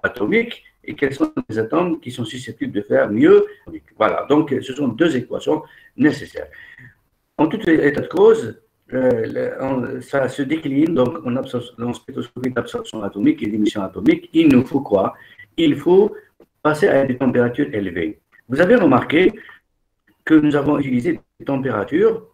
atomique et quels sont les atomes qui sont susceptibles de faire mieux. Voilà, donc ce sont deux équations nécessaires. En tout état de cause, ça se décline donc en spectroscopie d'absorption atomique et d'émission atomique. Il nous faut quoi? Il faut passer à des températures élevées. Vous avez remarqué que nous avons utilisé des températures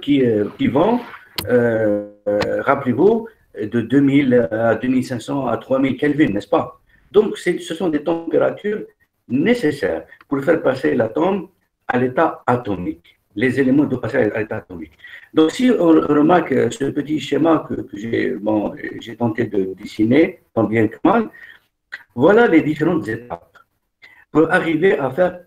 qui vont, rappelez-vous, de 2000 à 2500 à 3000 Kelvin, n'est-ce pas? Donc, ce sont des températures nécessaires pour faire passer l'atome à l'état atomique. Les éléments doivent passer à l'état atomique. Donc, si on remarque ce petit schéma que j'ai tenté de dessiner, tant bien que mal, voilà les différentes étapes pour arriver à faire,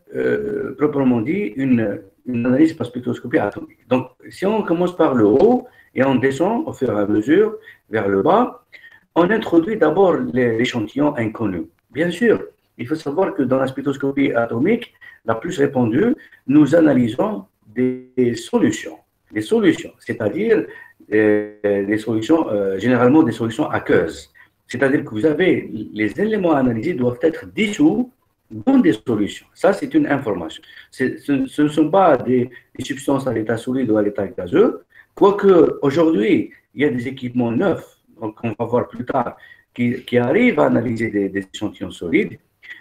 proprement dit, une analyse par spectroscopie atomique. Donc, si on commence par le haut et on descend au fur et à mesure vers le bas, on introduit d'abord l'échantillon inconnu. Bien sûr, il faut savoir que dans la spectroscopie atomique, la plus répandue, nous analysons des solutions, c'est-à-dire des solutions, généralement des solutions aqueuses. C'est-à-dire que vous avez, les éléments analysés doivent être dissous dans des solutions. Ça, c'est une information. Ce ne sont pas des substances à l'état solide ou à l'état gazeux, quoique aujourd'hui, il y a des équipements neufs, donc on va voir plus tard, qui arrivent à analyser des échantillons solides,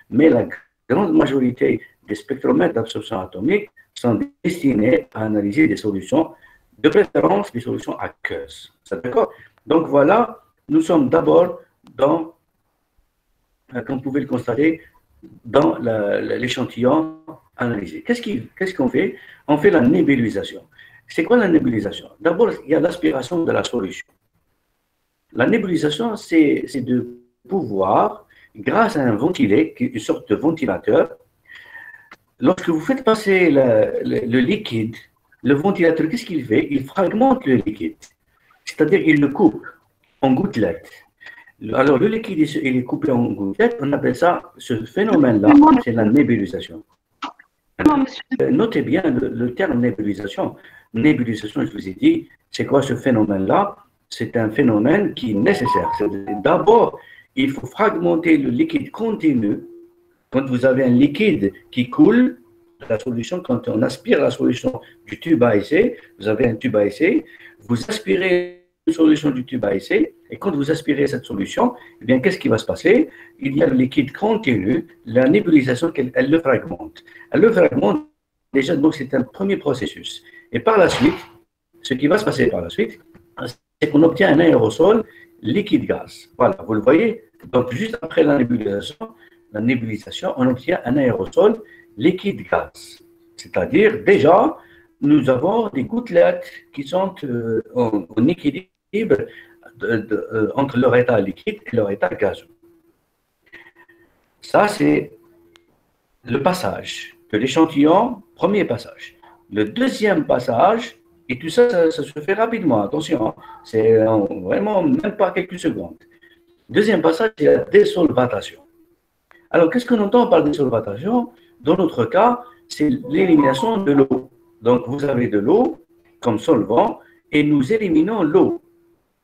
mais la grande majorité des spectromètres d'absorption atomique sont destinés à analyser des solutions, de préférence des solutions aqueuses. D'accord? Donc voilà, nous sommes d'abord dans, comme vous pouvez le constater, dans l'échantillon analysé. Qu'est-ce qu'on fait? On fait la nébulisation. C'est quoi la nébulisation? D'abord, il y a l'aspiration de la solution. La nébulisation, c'est de pouvoir, grâce à un ventilet, une sorte de ventilateur, lorsque vous faites passer le liquide, le ventilateur, qu'est-ce qu'il fait? Il fragmente le liquide, c'est-à-dire il le coupe en gouttelettes. Alors, le liquide, il est coupé en gouttelettes, on appelle ça, ce phénomène-là, c'est la nébulisation. Notez bien le terme nébulisation. Nébulisation, je vous ai dit, c'est quoi ce phénomène-là? C'est un phénomène qui est nécessaire. D'abord, il faut fragmenter le liquide continu. Quand vous avez un liquide qui coule, la solution, quand on aspire la solution du tube à essai, vous avez un tube à essai, vous aspirez la solution du tube à essai, et quand vous aspirez cette solution, eh bien, qu'est-ce qui va se passer? Il y a le liquide continu, la nébulisation, elle le fragmente. Elle le fragmente, déjà, donc c'est un premier processus. Et par la suite, ce qui va se passer par la suite, c'est qu'on obtient un aérosol liquide-gaz. Voilà, vous le voyez. Donc, juste après la nébulisation, on obtient un aérosol liquide-gaz. C'est-à-dire, déjà, nous avons des gouttelettes qui sont en équilibre entre leur état liquide et leur état gazeux. Ça, c'est le passage de l'échantillon, premier passage. Le deuxième passage, et tout ça, ça se fait rapidement, attention, c'est vraiment même pas quelques secondes. Deuxième passage, c'est la désolvatation. Alors, qu'est-ce qu'on entend par désolvatation? Dans notre cas, c'est l'élimination de l'eau. Donc, vous avez de l'eau comme solvant, et nous éliminons l'eau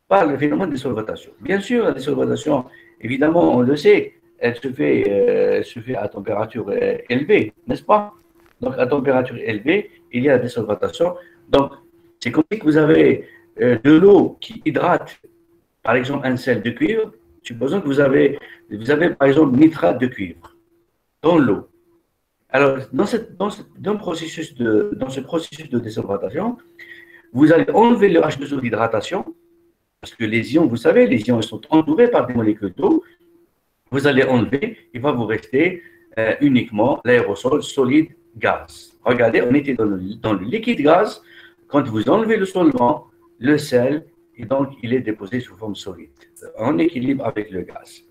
par le phénomène de désolvatation. Bien sûr, la désolvatation, évidemment, on le sait, elle se fait à température élevée, n'est-ce pas? Donc, à température élevée, il y a la désolvatation. Donc, c'est comme si vous avez de l'eau qui hydrate, par exemple, un sel de cuivre. Supposons que vous avez par exemple nitrate de cuivre dans l'eau. Alors, dans ce processus de désolvatation, vous allez enlever le H2O d'hydratation, parce que les ions, vous savez, les ions sont entourés par des molécules d'eau. Vous allez enlever, il va vous rester uniquement l'aérosol solide gaz. Regardez, on était dans le liquide gaz. Quand vous enlevez le solvant, le sel, et donc il est déposé sous forme solide, en équilibre avec le gaz.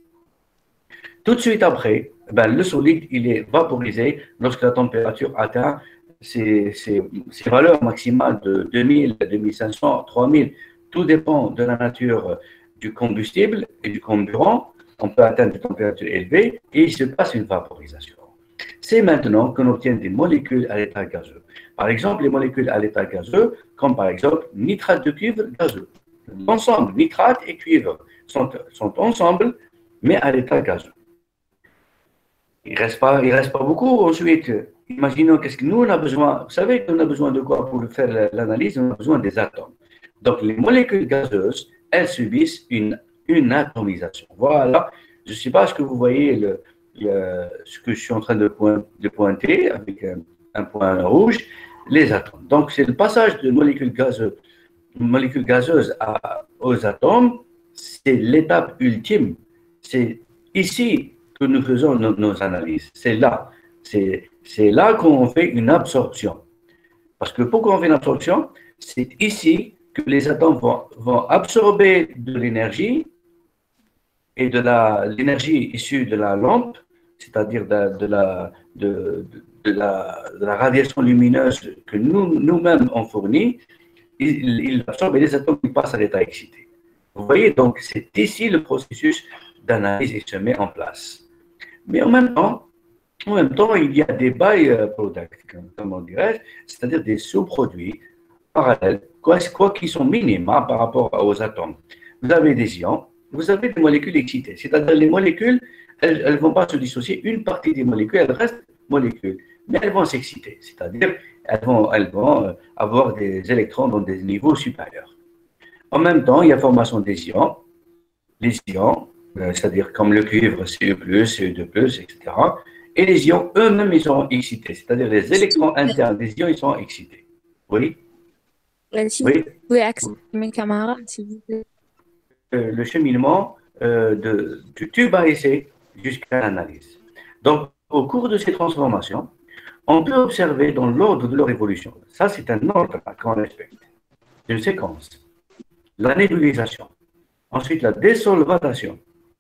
Tout de suite après, le solide, il est vaporisé lorsque la température atteint ses valeurs maximales de 2000, 2500, 3000. Tout dépend de la nature du combustible et du carburant. On peut atteindre des températures élevées et il se passe une vaporisation. C'est maintenant qu'on obtient des molécules à l'état gazeux. Par exemple, les molécules à l'état gazeux, comme par exemple nitrate de cuivre gazeux. L'ensemble, nitrate et cuivre, sont ensemble, mais à l'état gazeux. Il reste pas beaucoup. Ensuite, imaginons qu'est-ce que nous on a besoin. Vous savez qu'on a besoin de quoi pour faire l'analyse? On a besoin des atomes. Donc, les molécules gazeuses, elles subissent une atomisation. Voilà. Je ne sais pas ce que vous voyez, ce que je suis en train de pointer avec un point rouge, les atomes. Donc, c'est le passage de molécules gazeuses aux atomes, c'est l'étape ultime. C'est ici que nous faisons nos analyses. C'est là. C'est là qu'on fait une absorption. Parce que pourquoi on fait une absorption? C'est ici que les atomes vont absorber de l'énergie et de l'énergie issue de la lampe, c'est-à-dire de la radiation lumineuse que nous-mêmes on fournit, il absorbe et les atomes passent à l'état excité. Vous voyez, donc c'est ici le processus d'analyse qui se met en place. Mais en même temps, il y a des by-products, comment dirais-je, c'est-à-dire des sous-produits parallèles, quoi qui sont minimes par rapport aux atomes. Vous avez des ions, vous avez des molécules excitées, c'est-à-dire les molécules, elles ne vont pas se dissocier, une partie des molécules, elles restent molécules, mais elles vont s'exciter, c'est-à-dire elles vont avoir des électrons dans des niveaux supérieurs. En même temps, il y a formation des ions, les ions, c'est-à-dire comme le cuivre, Cu+, Cu2+, etc. Et les ions eux-mêmes, ils sont excités, c'est-à-dire les électrons internes des ions, ils sont excités. Oui? Si Oui? vous pouvez accepter mes camarades, s'il vous plaît. Le cheminement du tube à essai jusqu'à l'analyse. Donc, au cours de ces transformations, on peut observer dans l'ordre de leur évolution. Ça, c'est un ordre qu'on respecte. Une séquence. La nébulisation. Ensuite, la désolvatation.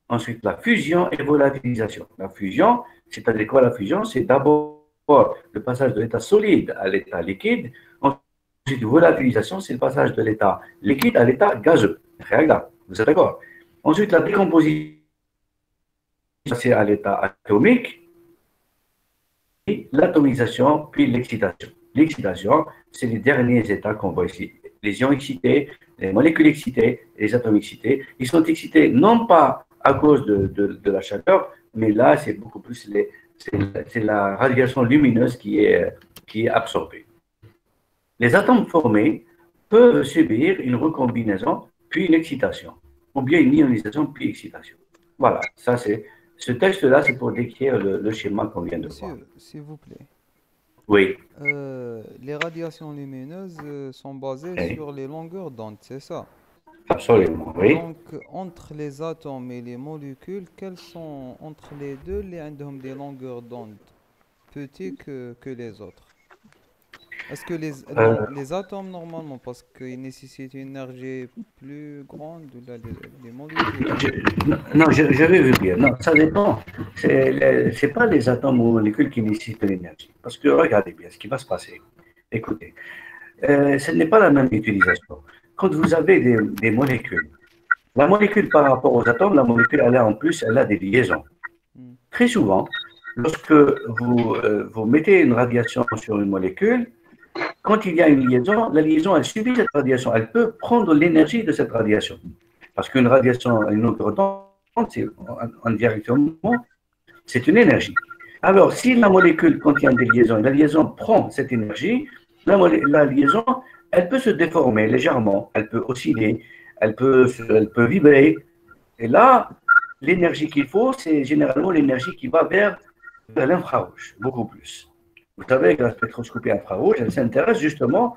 Ensuite, la fusion et volatilisation. La fusion, c'est-à-dire quoi la fusion? C'est d'abord le passage de l'état solide à l'état liquide. Ensuite, volatilisation, c'est le passage de l'état liquide à l'état gazeux. Regarde, vous êtes d'accord? Ensuite, la décomposition, c'est à l'état atomique. Et l'atomisation, puis l'excitation. L'excitation, c'est les derniers états qu'on voit ici. Les ions excités, les molécules excitées, les atomes excités. Ils sont excités non pas à cause de la chaleur, mais là, c'est beaucoup plus c'est la radiation lumineuse qui est absorbée. Les atomes formés peuvent subir une recombinaison, puis une excitation, ou bien une ionisation, puis excitation. Voilà, ça c'est. Ce texte-là, c'est pour décrire le schéma qu'on vient de voir. Monsieur, s'il vous plaît. Oui. Les radiations lumineuses sont basées sur les longueurs d'onde, c'est ça? Absolument, oui. Donc, entre les atomes et les molécules, quelles sont entre les deux ont des longueurs d'onde petites que les autres? Est-ce que les atomes, normalement, parce qu'ils nécessitent une énergie plus grande, ou là, les molécules? Non, je vais vous dire. Non, ça dépend. C'est pas les atomes ou molécules qui nécessitent de l'énergie. Parce que regardez bien ce qui va se passer. Écoutez, ce n'est pas la même utilisation. Quand vous avez des molécules, la molécule par rapport aux atomes, la molécule, elle a des liaisons. Très souvent, lorsque vous mettez une radiation sur une molécule, quand il y a une liaison, la liaison, elle subit cette radiation. Elle peut prendre l'énergie de cette radiation. Parce qu'une radiation, une longueur d'onde, c'est indirectement, c'est une énergie. Alors, si la molécule contient des liaisons, et la liaison prend cette énergie, la liaison, elle peut se déformer légèrement, elle peut osciller, elle peut vibrer. Et là, l'énergie qu'il faut, c'est généralement l'énergie qui va vers l'infrarouge, beaucoup plus. Vous savez que la spectroscopie infrarouge, elle s'intéresse justement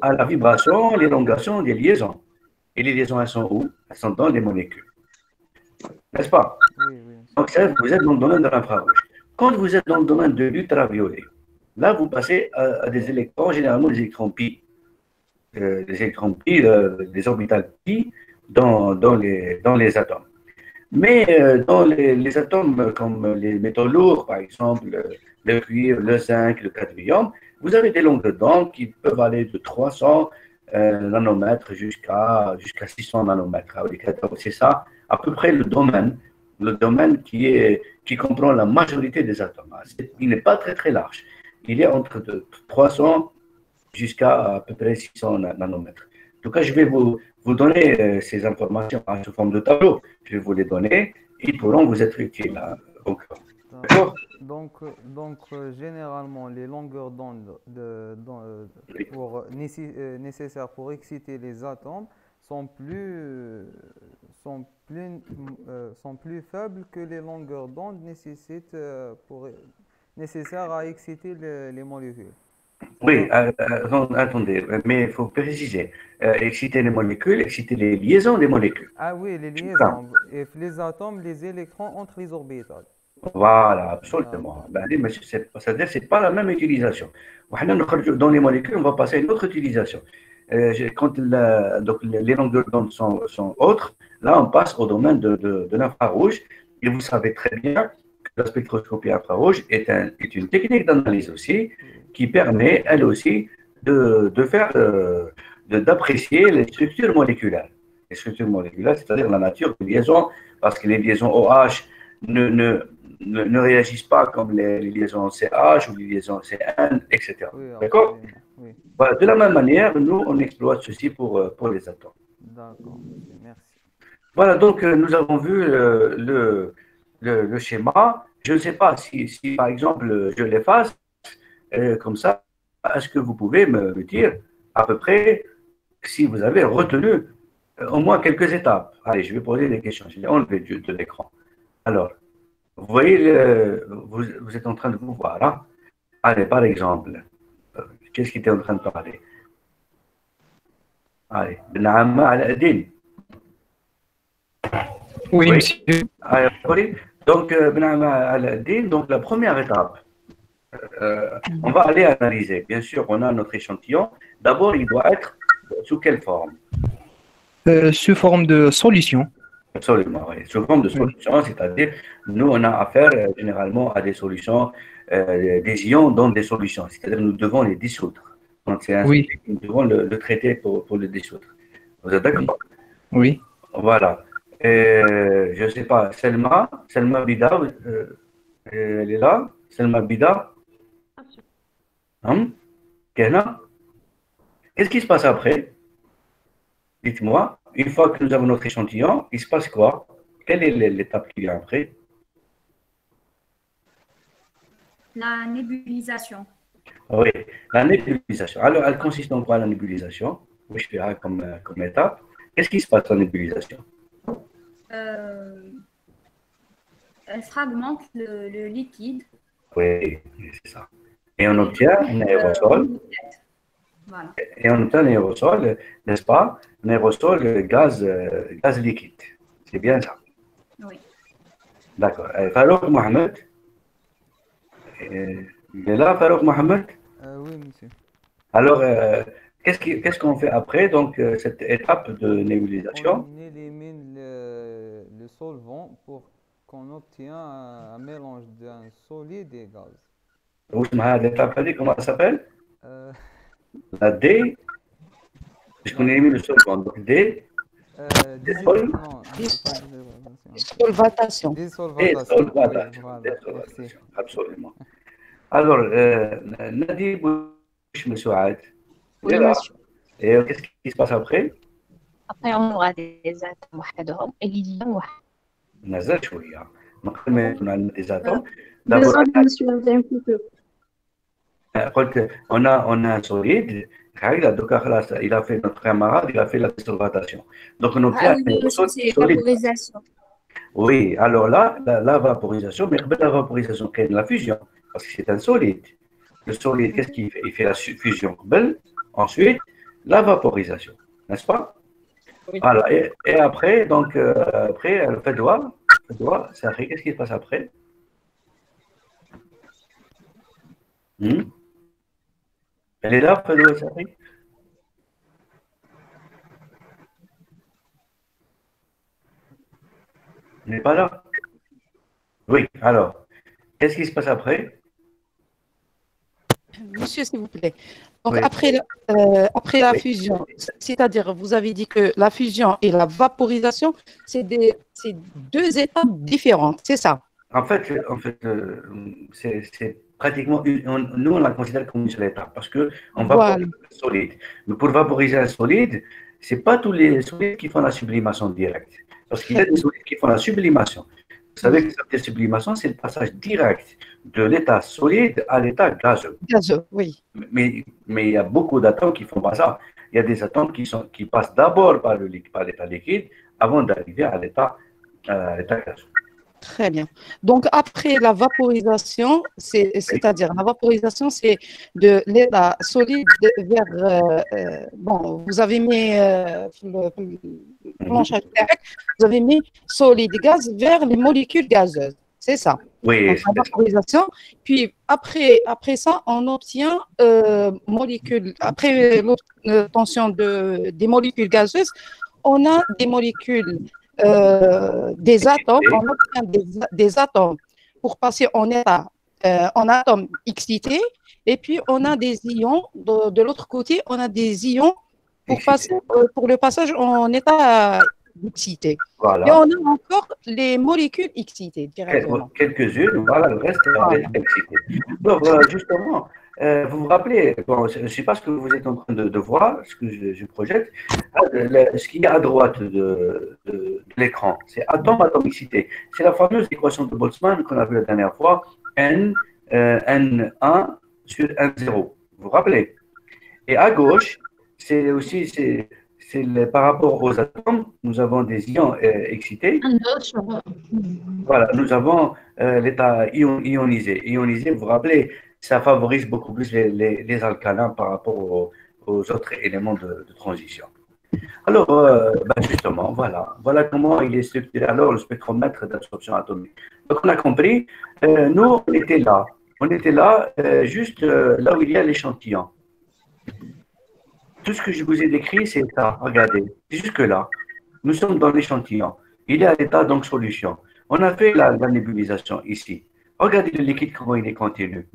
à la vibration, l'élongation des liaisons. Et les liaisons, elles sont où? Elles sont dans les molécules. N'est-ce pas? Oui, oui. Donc, vous êtes dans le domaine de l'infrarouge. Quand vous êtes dans le domaine de l'ultraviolet, là, vous passez à des électrons, généralement des électrons pi. Des électrons pi, des orbitales pi dans les atomes. Mais dans les atomes comme les métaux lourds, par exemple, le cuivre, le zinc, le cadmium, vous avez des longueurs d'onde qui peuvent aller de 300 nanomètres jusqu'à 600 nanomètres. C'est ça, à peu près le domaine qui comprend la majorité des atomes. Il n'est pas très très large. Il est entre 300 jusqu'à à peu près 600 nanomètres. En tout cas, je vais vous donner ces informations sous forme de tableau. Je vais vous les donner ils pourront vous être utiles là, encore. D'accord. D'accord? Généralement, les longueurs d'onde Oui. nécessaires pour exciter les atomes sont sont plus faibles que les longueurs d'onde nécessaires à exciter les molécules. Oui, attendez, mais il faut préciser. Exciter les molécules, exciter les liaisons des molécules. Ah oui, les C'est ça. liaisons. Et les atomes, les électrons entre les orbitales. Voilà, absolument. D'accord. Ben, mais c'est-à-dire que ce n'est pas la même utilisation. Dans les molécules, on va passer à une autre utilisation. Quand donc les longueurs d'onde sont autres, là, on passe au domaine de l'infrarouge. Et vous savez très bien que la spectroscopie infrarouge est une technique d'analyse aussi Oui. qui permet, elle aussi, d'apprécier les structures moléculaires. Les structures moléculaires, c'est-à-dire la nature des liaisons, parce que les liaisons OH ne réagissent pas comme les liaisons CH ou les liaisons CN, etc. Oui, D'accord? absolument. Oui. Voilà, de la même manière, nous, on exploite ceci pour les atomes. D'accord, monsieur. Merci. Voilà, donc nous avons vu le schéma. Je ne sais pas si, par exemple, je l'efface, comme ça, est-ce que vous pouvez me dire à peu près si vous avez retenu au moins quelques étapes? Allez, je vais poser des questions. Je vais enlever de l'écran. Alors, vous voyez, vous êtes en train de vous voir, hein? Allez, par exemple, qu'est-ce qu'il était en train de parler? Allez, Benama al-Adin. Oui, Oui. monsieur. Allez, oui. Donc, Benama al-Adin, donc la première étape, on va aller analyser. Bien sûr, on a notre échantillon. D'abord, il doit être sous quelle forme? Sous forme de solution. Absolument, oui. Sous forme de solution, c'est-à-dire, nous, on a affaire généralement à des solutions, des ions dans des solutions, c'est-à-dire nous devons les dissoudre. Donc, c'est ainsi Oui, que nous devons le traiter pour le dissoudre. Vous êtes oui, d'accord? oui. Voilà. Je ne sais pas, Selma Bida, elle est là? Selma Bida? Hein? Kena? Qu'est-ce qui se passe après? Dites-moi, une fois que nous avons notre échantillon, il se passe quoi? Quelle est l'étape qui vient après? La nébulisation. Oui, la nébulisation. Alors, elle consiste en quoi la nébulisation? Oui, je dirais comme étape. Qu'est-ce qui se passe en nébulisation? Elle fragmente le liquide. Oui, c'est ça. Et on obtient un aérosol. Voilà. Et on obtient un aérosol, n'est-ce pas? Un aérosol gaz liquide. C'est bien ça. Oui. D'accord. Farouk Mohamed. Il est là, Farouk Mohamed? Oui, monsieur. Alors, qu'est-ce qu'on fait après, donc, cette étape de nébulisation? On élimine le solvant pour qu'on obtient un mélange d'un solide et gaz. L'étape, comment ça s'appelle? Euh, La D, puisqu'on non, élimine le solvant. Donc, D, non, pas Solvatation. dissolvatation. Oui, désolvation. voilà, merci. Désolvation, absolument. Alors, Nadi Bouchmessouad, il est Oui, là. monsieur. Et qu'est-ce qui se passe après? Après, on aura des atomes وحدهم et l'ion واحد. نزل شوية. نقدر on a des atomes. D'abord, Désolé, monsieur, j'ai un petit peu. قلت on a un solide. Donc, il a fait notre camarade, il a fait la désolvation. Donc, on obtient Ah oui, un monsieur, aérosol c'est solide. vaporisation. Oui, alors là, la vaporisation, mais la vaporisation crée de la fusion, parce que c'est un solide. Le solide, qu'est-ce qu'il fait? Il fait la fusion. Ensuite, la vaporisation, n'est-ce pas? Oui. Voilà, et après, donc, après, elle fait droit, ça fait, qu'est-ce qui se passe après? Elle est là, Fedwa, ça fait? Elle n'est pas là? Oui, alors, qu'est-ce qui se passe après? Monsieur, s'il vous plaît. Donc, Oui. après la Oui. fusion, c'est-à-dire, vous avez dit que la fusion et la vaporisation, c'est deux étapes différentes, c'est ça? En fait, c'est pratiquement, nous, on la considère comme une seule étape parce qu'on vaporise un solide. Mais pour vaporiser un solide, ce n'est pas tous les solides qui font la sublimation directe. Parce qu'il y a des solides qui font la sublimation. savez que cette sublimation, c'est le passage direct de l'état solide à l'état gazeux. Gazeux, oui. Mais il y a beaucoup d'atomes qui ne font pas ça. Il y a des atomes qui passent d'abord par l'état liquide avant d'arriver à l'état gazeux. Très bien. Donc, après la vaporisation, c'est-à-dire la vaporisation, c'est de l'état solide vers, bon, vous avez mis le planchage direct, vous avez mis solide gaz vers les molécules gazeuses. C'est ça. Oui, Donc, la vaporisation. Puis, après ça, on obtient après l'obtention des molécules gazeuses, on a des molécules des atomes, on obtient des atomes pour passer en atomes excités, et puis on a des ions, de l'autre côté, on a des ions pour le passage en état excité. Voilà. Et on a encore les molécules excitées directement. Quelques-unes, voilà, le reste est excité. Donc, justement, vous vous rappelez, bon, je ne sais pas ce que vous êtes en train de voir, ce que je projette, ce qu'il y a à droite de l'écran, c'est atomicité. C'est la fameuse équation de Boltzmann qu'on a vue la dernière fois, N1 sur N0. Vous vous rappelez? Et à gauche, c'est aussi, par rapport aux atomes, nous avons des ions excités. Voilà, nous avons l'état ionisé. Ionisé, vous vous rappelez, ça favorise beaucoup plus les alcalins par rapport aux autres éléments de transition. Alors, justement, voilà comment il est structuré alors le spectromètre d'absorption atomique. Donc, on a compris, nous, on était là, juste là où il y a l'échantillon. Tout ce que je vous ai décrit, c'est ça, regardez, jusque-là. Nous sommes dans l'échantillon. Il est à l'état donc solution. On a fait la nébulisation ici. Regardez le liquide, comment il est continu.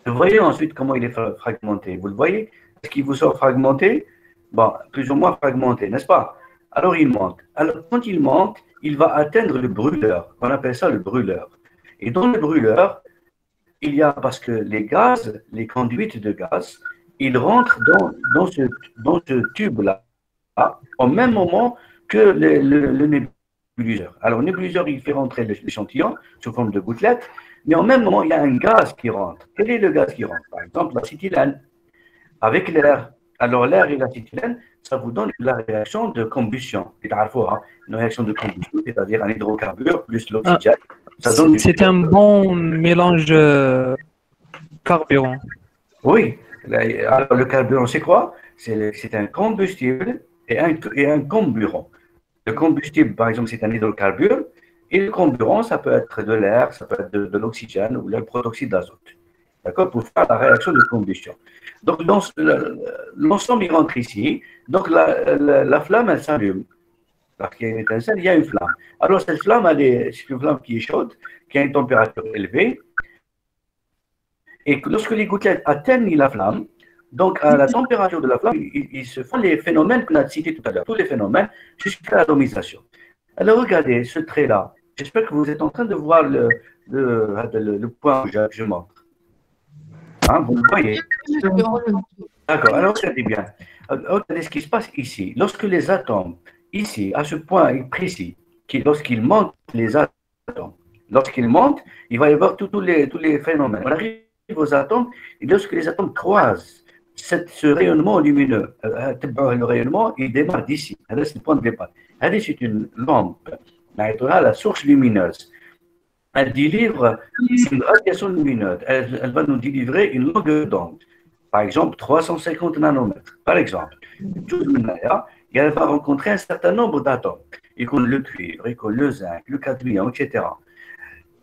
Vous voyez ensuite comment il est fragmenté. Vous le voyez? Est-ce qu'il vous sort fragmenté? Bon, plus ou moins fragmenté, n'est-ce pas? Alors il monte. Alors quand il monte, il va atteindre le brûleur. On appelle ça le brûleur. Et dans le brûleur, il y a, parce que les gaz, les conduites de gaz, ils rentrent dans ce tube-là, au même moment que le nébuliseur. Alors le nébuliseur, il fait rentrer l'échantillon sous forme de gouttelettes, mais en même moment, il y a un gaz qui rentre. Quel est le gaz qui rentre? Par exemple, l'acétylène, avec l'air. Alors, l'air et l'acétylène, ça vous donne la réaction de combustion. Une réaction de combustion, c'est-à-dire un hydrocarbure plus l'oxygène. C'est un bon mélange carburant. Oui. Alors, le carburant, c'est quoi? C'est un combustible et un comburant. Le combustible, par exemple, c'est un hydrocarbure. Et le comburant, ça peut être de l'air, ça peut être de l'oxygène ou le protoxyde d'azote. D'accord? Pour faire la réaction de combustion. Donc, l'ensemble, il rentre ici. Donc, la flamme, elle s'allume. Parce qu'il y a une étincelle, il y a une flamme. Alors, cette flamme, c'est une flamme qui est chaude, qui a une température élevée. Et lorsque les gouttelettes atteignent la flamme, donc à la température de la flamme, ils se font les phénomènes qu'on a cités tout à l'heure, tous les phénomènes jusqu'à l'atomisation. Alors, regardez ce trait-là. J'espère que vous êtes en train de voir le point que je montre. Hein, vous le voyez? D'accord, alors regardez bien. Regardez ce qui se passe ici. Lorsque les atomes, ici, à ce point précis, lorsqu'ils montent les atomes, lorsqu'ils montent, il va y avoir tous les phénomènes. On arrive aux atomes, et lorsque les atomes croisent ce rayonnement lumineux, le rayonnement, il démarre d'ici. C'est le point de départ. C'est une lampe. La source lumineuse. Elle délivre une radiation lumineuse. Elle va nous délivrer une longueur d'onde. Par exemple, 350 nanomètres. Par exemple, et elle va rencontrer un certain nombre d'atomes. Il compte le cuivre, il compte le zinc, le cadmium, etc.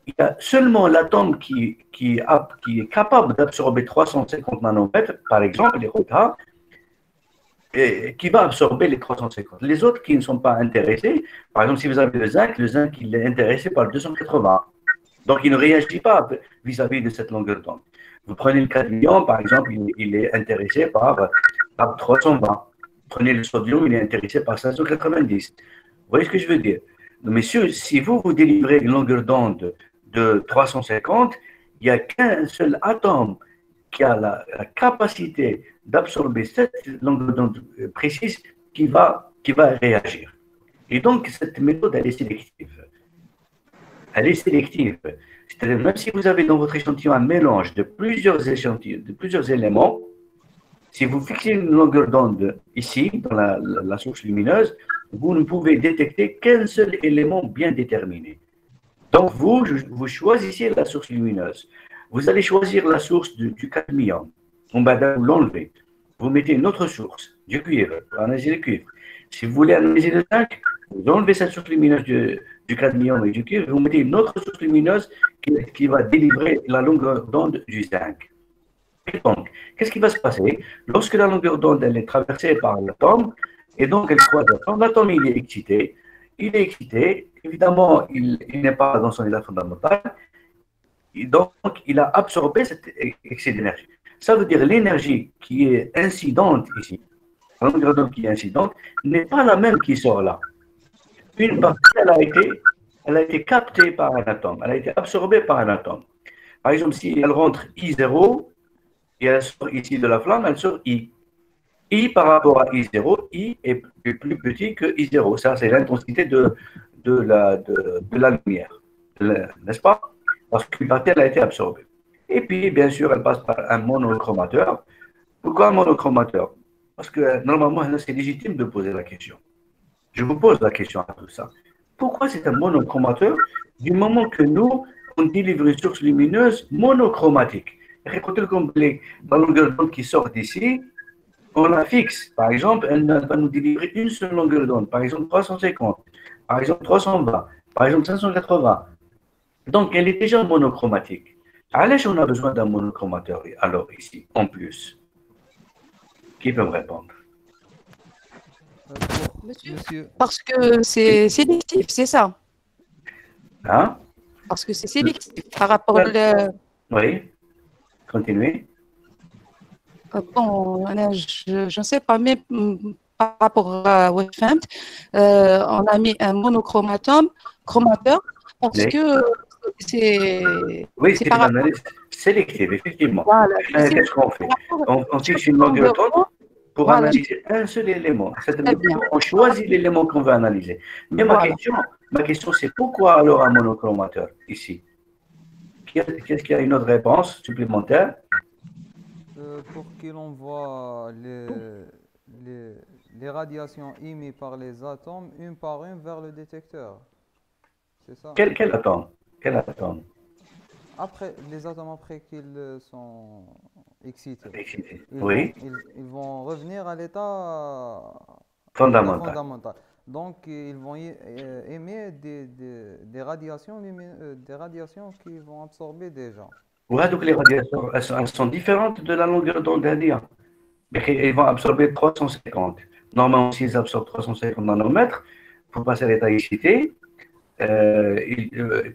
Il y a seulement l'atome qui est capable d'absorber 350 nanomètres, par exemple, les retards, et qui va absorber les 350. Les autres qui ne sont pas intéressés, par exemple, si vous avez le zinc, il est intéressé par le 280. Donc, il ne réagit pas vis-à-vis de cette longueur d'onde. Vous prenez le cadmium, par exemple, il est intéressé par 320. Vous prenez le sodium, il est intéressé par 590. Vous voyez ce que je veux dire? Messieurs, si vous délivrez une longueur d'onde de 350, il n'y a qu'un seul atome qui a la capacité d'absorber cette longueur d'onde précise qui va réagir. Et donc, cette méthode, elle est sélective. Elle est sélective. C'est-à-dire, même si vous avez dans votre échantillon un mélange de plusieurs échantillons, de plusieurs éléments, si vous fixez une longueur d'onde ici, dans la source lumineuse, vous ne pouvez détecter qu'un seul élément bien déterminé. Donc, vous choisissez la source lumineuse. Vous allez choisir la source du cadmium. On va l'enlever. Vous mettez une autre source, du cuivre, pour analyser le cuivre. Si vous voulez analyser le zinc, vous enlevez cette source lumineuse du cadmium et du cuivre, vous mettez une autre source lumineuse qui va délivrer la longueur d'onde du zinc. Et donc, qu'est-ce qui va se passer? Lorsque la longueur d'onde elle est traversée par l'atome, et donc elle croise l'atome, il est excité. Il est excité, évidemment, il n'est pas dans son état fondamental, et donc il a absorbé cet excès d'énergie. Ça veut dire l'énergie qui est incidente ici, la longueur d'onde qui est incidente, n'est pas la même qui sort là. Une partie, elle a été captée par un atome, elle a été absorbée par un atome. Par exemple, si elle rentre I0, et elle sort ici de la flamme, elle sort I. I par rapport à I0, I est plus petit que I0. Ça, c'est l'intensité de la lumière, n'est-ce pas? Parce qu'une partie, elle a été absorbée. Et puis, bien sûr, elle passe par un monochromateur. Pourquoi un monochromateur? Parce que normalement, c'est légitime de poser la question. Je vous pose la question à tout ça. Pourquoi c'est un monochromateur du moment que nous, on délivre une source lumineuse monochromatique? La longueur d'onde qui sort d'ici, on la fixe. Par exemple, elle va nous délivrer une seule longueur d'onde. Par exemple, 350. Par exemple, 320. Par exemple, 580. Donc, elle est déjà monochromatique. Alors, on a besoin d'un monochromateur, alors ici, en plus. Qui peut me répondre? Monsieur, Parce que c'est sélectif, c'est ça. Hein? Parce que c'est sélectif par rapport au... Oui. Continuez. Bon, je ne sais pas, mais par rapport à Webfund, on a mis un monochromateur parce que c'est... Oui, c'est une analyse sélective, effectivement. Voilà. Qu'est-ce qu'on fait? On fixe une longueur d'onde pour analyser un seul élément. On choisit l'élément qu'on veut analyser. Mais ma question, c'est pourquoi alors un monochromateur ici? Qu'est-ce qu'il y a une autre réponse supplémentaire? pour qu'il envoie les radiations émises par les atomes une par une vers le détecteur. C'est ça? Quel atome? Quel atome? Après, les atomes, après qu'ils sont excités, Oui. ils vont revenir à l'état Fondamental. Donc, ils vont émettre des radiations, des radiations qu'ils vont absorber déjà. Ouais, donc les radiations, elles sont différentes de la longueur d'onde indienne. Ils vont absorber 350. Normalement, s'ils absorbent 350 nanomètres, pour passer à l'état excité,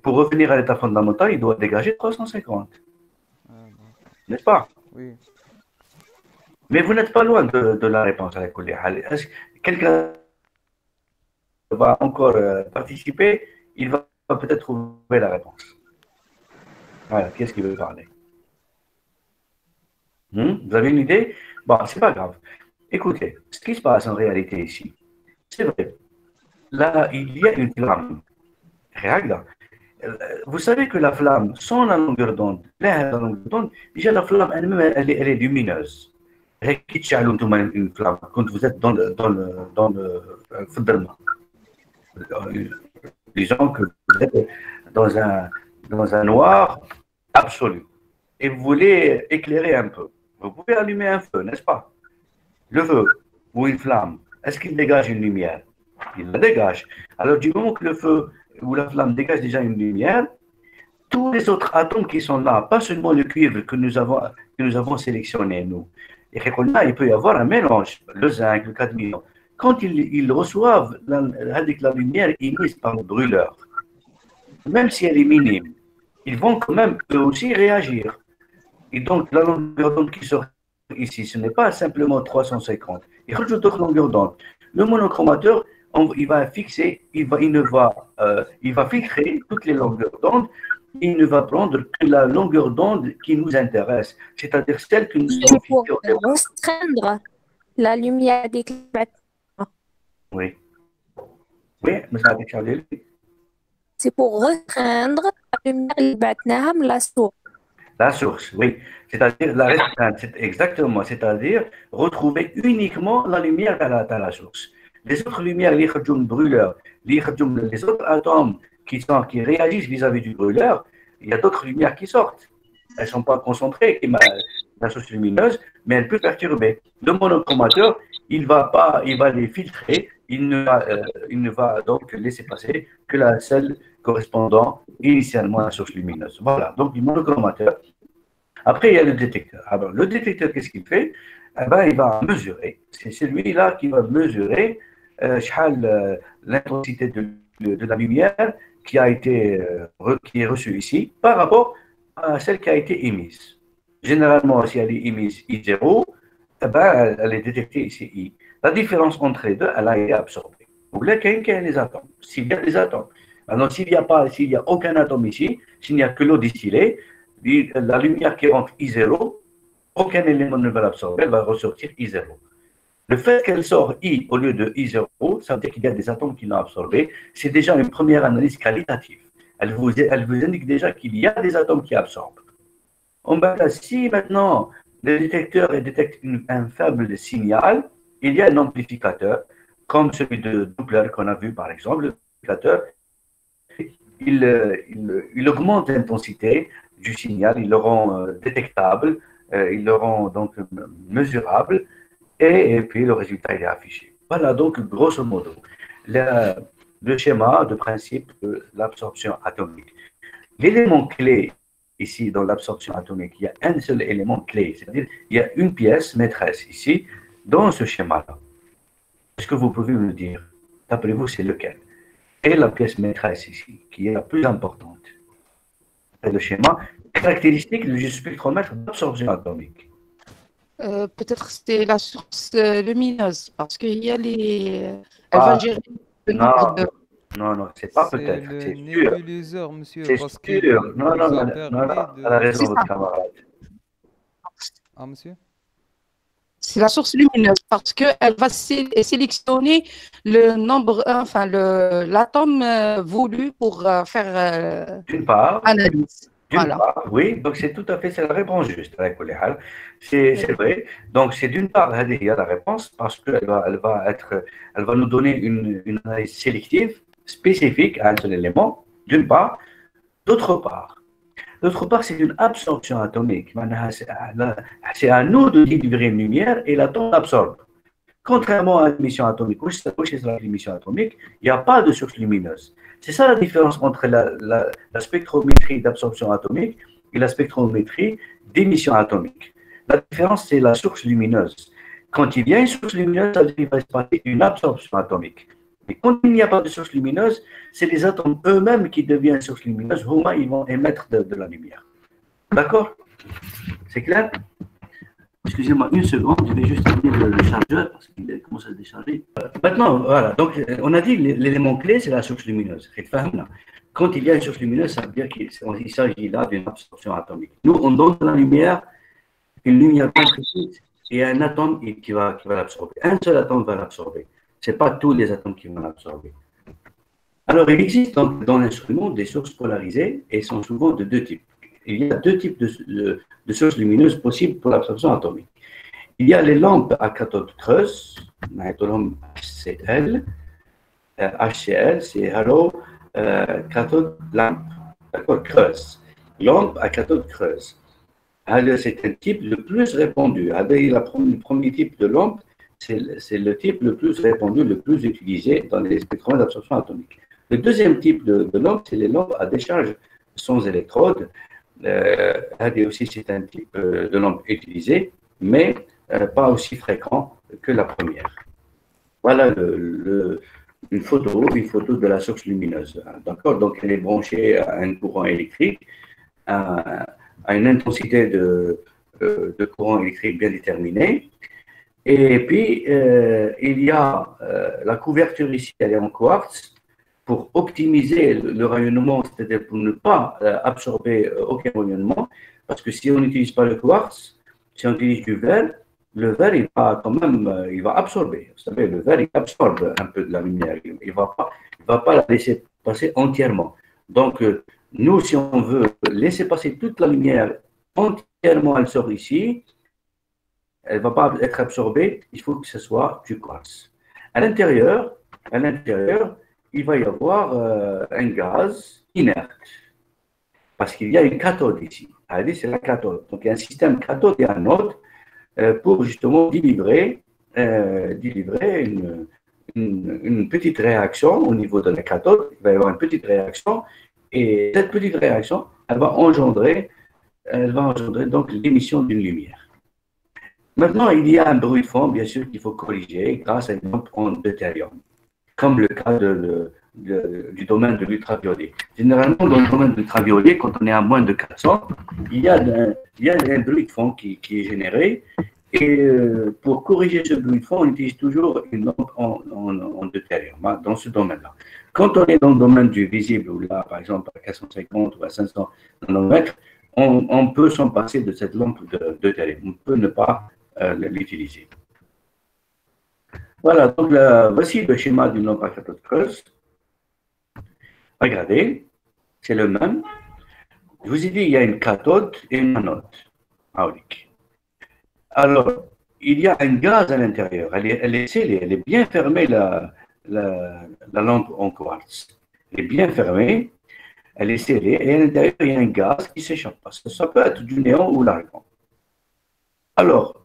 pour revenir à l'état fondamental, il doit dégager 350. N'est-ce pas? Oui. Mais vous n'êtes pas loin de la réponse à la colère. Est-ce que quelqu'un va encore participer? Il va peut-être trouver la réponse. Voilà, qu'est-ce qu'il veut parler? Vous avez une idée? Bon, c'est pas grave. Écoutez, ce qui se passe en réalité ici, c'est vrai. Là, il y a une flamme. Regarde. Vous savez que la flamme, sans la longueur d'onde, déjà la flamme elle-même, elle est lumineuse. Une flamme, quand vous êtes dans le foudrement. Disons que vous êtes dans un noir absolu et vous voulez éclairer un peu. Vous pouvez allumer un feu, n'est-ce pas? Le feu ou une flamme, est-ce qu'il dégage une lumière? Il la dégage. Alors, du moment que le feu ou la flamme dégage déjà une lumière, tous les autres atomes qui sont là, pas seulement le cuivre que nous avons sélectionné, nous, et là, il peut y avoir un mélange, le zinc, le cadmium. Quand ils reçoivent la lumière émise par le brûleur, même si elle est minime, ils vont quand même eux aussi réagir. Et donc, la longueur d'onde qui sort ici, ce n'est pas simplement 350. Il rajoute d'autres longueurs d'onde. Le monochromateur, il va fixer, il va filtrer toutes les longueurs d'onde. Il ne va prendre que la longueur d'onde qui nous intéresse, c'est-à-dire celle que nous avons Pour fixée au départ. restreindre la lumière des climats. Oui. Oui, mais ça a été. c'est pour restreindre la lumière اللي بعتناها من la source. La source, oui. C'est-à-dire la restreinte, c'est exactement. C'est-à-dire retrouver uniquement la lumière dans la source. Les autres lumières, les brûleurs, les autres atomes qui réagissent vis-à-vis du brûleur, il y a d'autres lumières qui sortent. Elles ne sont pas concentrées, comme la source lumineuse, mais elles peuvent perturber. Le monochromateur, il va les filtrer, il ne va donc laisser passer que la celle correspondant initialement à la source lumineuse. Voilà, donc du monochromateur. Après, il y a le détecteur. Alors, le détecteur, qu'est-ce qu'il fait? Eh ben, il va mesurer. C'est celui-là qui va mesurer l'intensité de la lumière qui est reçue ici par rapport à celle qui a été émise. Généralement, si elle est émise I0, eh ben, elle est détectée ici I. La différence entre les deux, elle a été absorbée. Vous voulez qu'il y ait les atomes. S'il y a des atomes. Alors, s'il n'y a aucun atome ici, s'il n'y a que l'eau distillée, la lumière qui rentre I0, aucun élément ne va l'absorber, elle va ressortir I0. Le fait qu'elle sort I au lieu de I0, ça veut dire qu'il y a des atomes qui l'ont absorbé. C'est déjà une première analyse qualitative. Elle vous indique déjà qu'il y a des atomes qui absorbent. Si maintenant le détecteur détecte un faible signal, il y a un amplificateur, comme celui de Doppler qu'on a vu par exemple. L'amplificateur, il augmente l'intensité du signal, il le rend détectable, il le rend donc mesurable, et puis le résultat est affiché. Voilà donc grosso modo le schéma de principe de l'absorption atomique. L'élément clé ici dans l'absorption atomique, il y a un seul élément clé, c'est-à-dire il y a une pièce maîtresse ici dans ce schéma-là. Est-ce que vous pouvez me dire, d'après vous, c'est lequel? Et la pièce maîtresse ici, qui est la plus importante. C'est le schéma caractéristique du spectromètre d'absorption atomique. Peut-être c'est la source lumineuse, parce qu'il y a elle va gérer le nombre de... Non, c'est pas peut-être, c'est sûr. C'est le nébuliseur, monsieur. C'est parce sûr. Non, elle a raison, votre camarade. Ah, monsieur? C'est la source lumineuse, parce qu'elle va sélectionner le nombre, enfin l'atome voulu pour faire D'une part, analyse. Voilà. Oui, donc c'est tout à fait, c'est la réponse juste. C'est vrai. Donc c'est d'une part, il y a la réponse parce qu'elle elle va nous donner une analyse sélective spécifique à un seul élément, d'une part. D'autre part, c'est une absorption atomique. C'est à nous de délivrer une lumière et l'atome l'absorbe. Contrairement à l'émission atomique, l'émission atomique, il n'y a pas de source lumineuse. C'est ça la différence entre la spectrométrie d'absorption atomique et la spectrométrie d'émission atomique. La différence, c'est la source lumineuse. Quand il y a une source lumineuse, ça veut dire qu'il va se passer une absorption atomique. Et quand il n'y a pas de source lumineuse, c'est les atomes eux-mêmes qui deviennent source lumineuse. Ils vont émettre de la lumière. D'accord? C'est clair? Excusez-moi une seconde, je vais juste tenir le chargeur parce qu'il commence à se décharger. Maintenant, voilà, donc on a dit l'élément clé, c'est la source lumineuse. Quand il y a une source lumineuse, ça veut dire qu'il s'agit là d'une absorption atomique. Nous, on donne la lumière, une lumière précise, et un atome qui va l'absorber. Un seul atome va l'absorber. Ce n'est pas tous les atomes qui vont l'absorber. Alors, il existe dans l'instrument des sources polarisées et sont souvent de deux types. Il y a deux types de sources lumineuses possibles pour l'absorption atomique. Il y a les lampes à cathode creuse, HCl. HCl, c'est Halo cathode lampe, d'accord, creuse. Lampe à cathode creuse. C'est un type le plus répandu. Le premier type de lampe, c'est le type le plus répandu, le plus utilisé dans les spectromètres d'absorption atomique. Le deuxième type de lampe, c'est les lampes à décharge sans électrode. Aussi, c'est un type de lampe utilisé, mais pas aussi fréquent que la première. Voilà une photo de la source lumineuse. D'accord? Donc, elle est branchée à un courant électrique, à une intensité de courant électrique bien déterminée. Et puis, il y a la couverture ici, elle est en quartz, pour optimiser le rayonnement, c'est-à-dire pour ne pas absorber aucun rayonnement, parce que si on n'utilise pas le quartz, si on utilise du verre, le verre, il va quand même, il va absorber. Vous savez, le verre, il absorbe un peu de la lumière. Il va pas la laisser passer entièrement. Donc, nous, si on veut laisser passer toute la lumière entièrement, elle sort ici, elle ne va pas être absorbée, il faut que ce soit du quartz. À l'intérieur, il va y avoir un gaz inerte, parce qu'il y a une cathode ici. Allez, c'est la cathode. Donc, il y a un système cathode et anode pour justement délivrer une petite réaction au niveau de la cathode. Il va y avoir une petite réaction, et cette petite réaction, elle va engendrer donc l'émission d'une lumière. Maintenant, il y a un bruit de fond, bien sûr, qu'il faut corriger grâce à une lampe en deutérium, comme le cas du domaine de l'ultraviolet. Généralement, dans le domaine de l'ultraviolet, quand on est à moins de 400, il y a un bruit de fond qui est généré. Et pour corriger ce bruit de fond, on utilise toujours une lampe en deutérium, hein, dans ce domaine-là. Quand on est dans le domaine du visible, où là, par exemple, à 450 ou à 500 nanomètres, on peut s'en passer de cette lampe de deutérium. On peut ne pas l'utiliser. Voilà, donc voici le schéma d'une lampe à cathode creuse. Regardez, c'est le même. Je vous ai dit, il y a une cathode et une anode. Alors, il y a un gaz à l'intérieur. Elle est scellée, elle est bien fermée, la lampe en quartz. Elle est bien fermée, elle est scellée, et à l'intérieur, il y a un gaz qui s'échappe. Ça peut être du néon ou l'argon. Alors,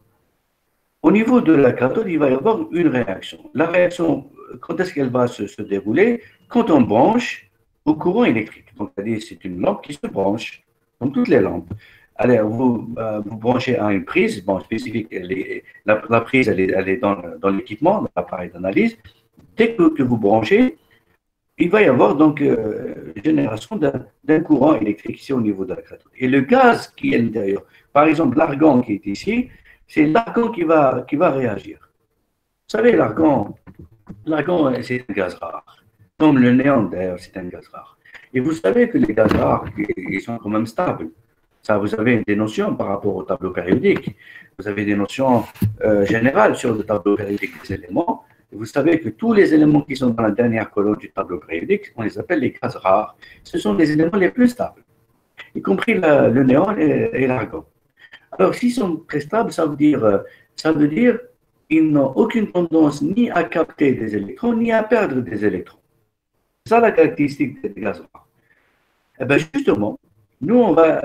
au niveau de la cathode, il va y avoir une réaction. La réaction, quand est-ce qu'elle va se dérouler? Quand on branche au courant électrique. Donc, c'est une lampe qui se branche, comme toutes les lampes. Allez, vous branchez à une prise, bon, spécifique, la prise, elle est dans l'équipement, dans l'appareil d'analyse. Dès que vous branchez, il va y avoir donc génération d'un courant électrique ici au niveau de la cathode. Et le gaz qui est à l'intérieur, par exemple l'argon qui est ici, c'est l'argon qui va réagir. Vous savez, l'argon, c'est un gaz rare. Comme le néon, d'ailleurs, c'est un gaz rare. Et vous savez que les gaz rares, ils sont quand même stables. Ça, vous avez des notions par rapport au tableau périodique. Vous avez des notions générales sur le tableau périodique des éléments. Et vous savez que tous les éléments qui sont dans la dernière colonne du tableau périodique, on les appelle les gaz rares. Ce sont les éléments les plus stables, y compris le néon et l'argon. Alors, s'ils sont très stables, ça veut dire qu'ils n'ont aucune tendance ni à capter des électrons, ni à perdre des électrons. C'est ça la caractéristique des gaz rares. Eh bien, justement, nous, on va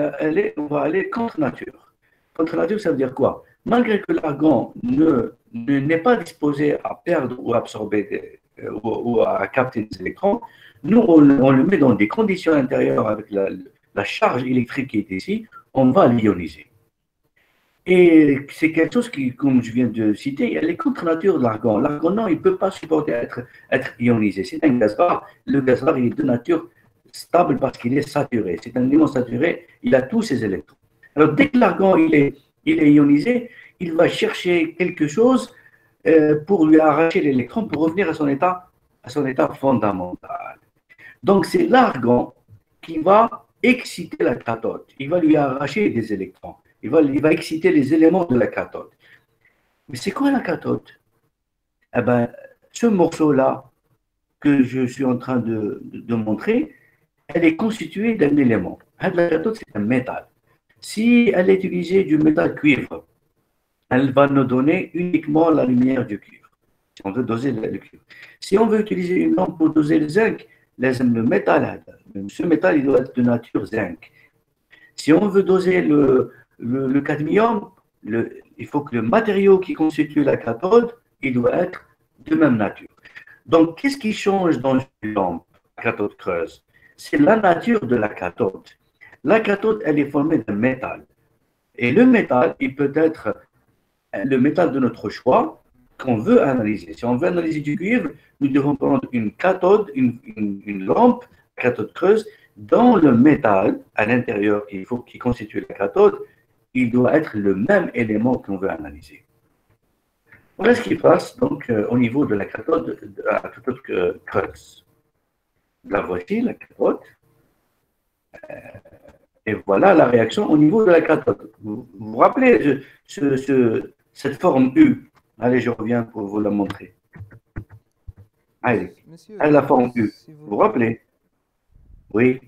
aller contre nature. Contre nature, ça veut dire quoi? Malgré que l'argon n'est pas disposé à perdre ou absorber ou à capter des électrons, nous, on le met dans des conditions intérieures avec la charge électrique qui est ici, on va l'ioniser. Et c'est quelque chose qui, comme je viens de citer, elle est contre nature de l'argon. L'argon, non, il ne peut pas supporter être ionisé. C'est un gaz rare. Le gaz rare, il est de nature stable parce qu'il est saturé. C'est un élément saturé, il a tous ses électrons. Alors, dès que l'argon il est ionisé, il va chercher quelque chose pour lui arracher l'électron pour revenir à son état fondamental. Donc, c'est l'argon qui va exciter la cathode. Il va lui arracher des électrons. Il va exciter les éléments de la cathode. Mais c'est quoi la cathode? Eh bien, ce morceau-là que je suis en train de montrer, elle est constituée d'un élément. La cathode, c'est un métal. Si elle est utilisée du métal cuivre, elle va nous donner uniquement la lumière du cuivre. Si on veut doser le cuivre. Si on veut utiliser une lampe pour doser le zinc, le métal, ce métal, il doit être de nature zinc. Si on veut doser le cadmium, il faut que le matériau qui constitue la cathode, il doit être de même nature. Donc, qu'est-ce qui change dans une lampe à cathode creuse? C'est la nature de la cathode. La cathode, elle est formée de métal. Et le métal, il peut être le métal de notre choix qu'on veut analyser. Si on veut analyser du cuivre, nous devons prendre une cathode, une lampe cathode creuse. Dans le métal, à l'intérieur, qui constitue la cathode, il doit être le même élément qu'on veut analyser. Voilà ce qui passe donc au niveau de la cathode creuse. La voici, la cathode. Et voilà la réaction au niveau de la cathode. Vous vous rappelez cette forme U? Allez, je reviens pour vous la montrer. Allez, Monsieur, la forme U. si Vous vous rappelez? Oui,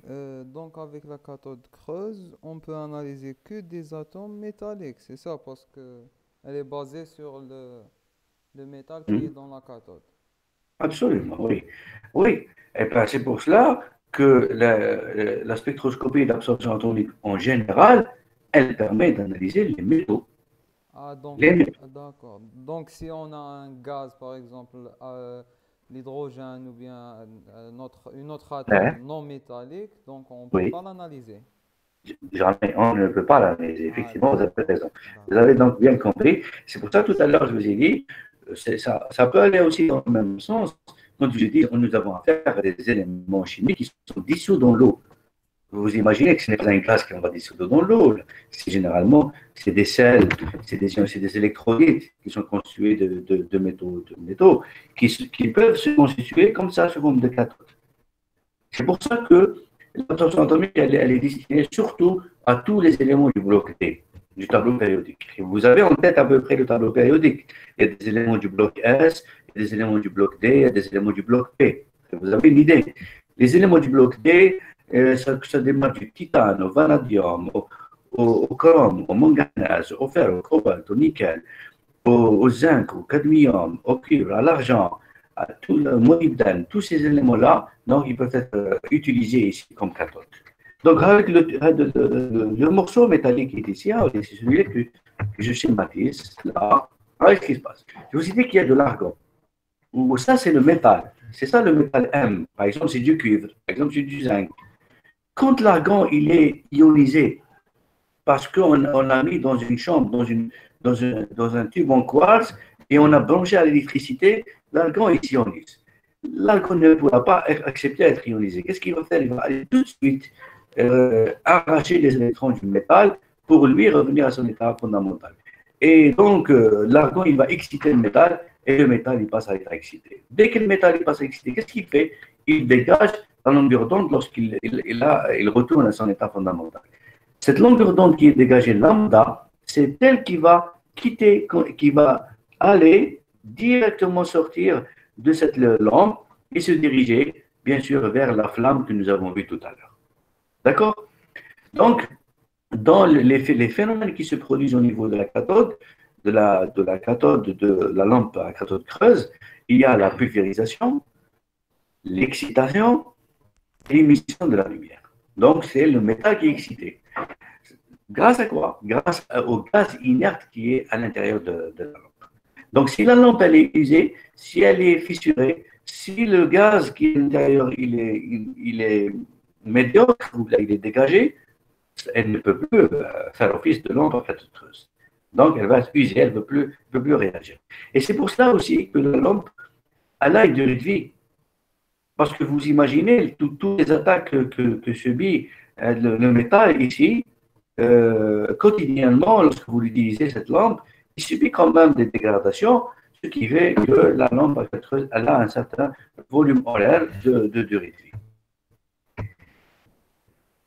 Donc, avec la cathode creuse, on peut analyser que des atomes métalliques, c'est ça, parce que elle est basée sur le métal qui est hmm, dans la cathode. absolument, oui. Oui, et ben, c'est pour cela que la spectroscopie d'absorption atomique en général, elle permet d'analyser les métaux. Ah, donc, Les métaux. d'accord. Donc, si on a un gaz, par exemple, l'hydrogène ou bien une autre Hein, atome non métallique, donc on ne peut oui, pas l'analyser. jamais, on ne peut pas l'analyser. Ah, Effectivement, vous avez d'accord. raison. Vous D'accord. avez donc bien compris. C'est pour ça, tout à l'heure, je vous ai dit, ça peut aller aussi dans le même sens. Quand je dis, nous avons affaire à des éléments chimiques qui sont dissous dans l'eau. Vous imaginez que ce n'est pas un gaz qu'on va dissoudre dans l'eau. C'est généralement, c'est des sels, c'est des électrolytes qui sont constitués de métaux qui peuvent se constituer comme ça sous forme de cathodes. C'est pour ça que l'absorption atomique, elle est destinée surtout à tous les éléments du bloc D, du tableau périodique. Et vous avez en tête à peu près le tableau périodique. Il y a des éléments du bloc S, il y a des éléments du bloc D, il y a des éléments du bloc P. Vous avez une idée. Les éléments du bloc D, ça démarre du titane, au vanadium, au chrome, au manganèse, au fer, au cobalt, au nickel, au zinc, au cadmium, au cuivre, à l'argent, à tout le molybdène, tous ces éléments-là, donc ils peuvent être utilisés ici comme cathode. Donc avec le morceau métallique qui est ici, c'est celui que je schématise là. Avec ce qui se passe. Je vous ai dit qu'il y a de l'argon. Ou ça, c'est le métal. C'est ça le métal M. Par exemple, c'est du cuivre. Par exemple, c'est du zinc. Quand l'argon il est ionisé, parce qu'on l'a mis dans une chambre, dans un tube en quartz, et on a branché à l'électricité, l'argon il s'ionise. L'argon ne pourra pas accepter d'être ionisé. Qu'est-ce qu'il va faire? Il va aller tout de suite arracher les électrons du métal pour lui revenir à son état fondamental. Et donc, l'argon, il va exciter le métal et le métal, il passe à être excité. Dès que le métal il passe à exciter, qu'est-ce qu'il fait? Il dégage la longueur d'onde lorsqu'il il retourne à son état fondamental. Cette longueur d'onde qui est dégagée lambda, c'est elle qui va quitter, qui va aller directement sortir de cette lampe et se diriger, bien sûr, vers la flamme que nous avons vue tout à l'heure. D'accord? Donc, dans les phénomènes qui se produisent au niveau de la cathode, de la cathode de la lampe à cathode creuse, il y a la pulvérisation, l'excitation et l'émission de la lumière. Donc, c'est le métal qui est excité. Grâce à quoi? Grâce au gaz inerte qui est à l'intérieur de la lampe. Donc, si la lampe elle est usée, si elle est fissurée, si le gaz qui est à l'intérieur il est médiocre ou il est dégagé, elle ne peut plus faire office de lampe à cathode creuse. Donc, elle va être usée, elle ne peut plus réagir. Et c'est pour cela aussi que la lampe elle a une durée de vie. Parce que vous imaginez toutes les attaques que subit le métal ici, quotidiennement, lorsque vous utilisez cette lampe, il subit quand même des dégradations, ce qui fait que la lampe elle a un certain volume horaire de durée de vie.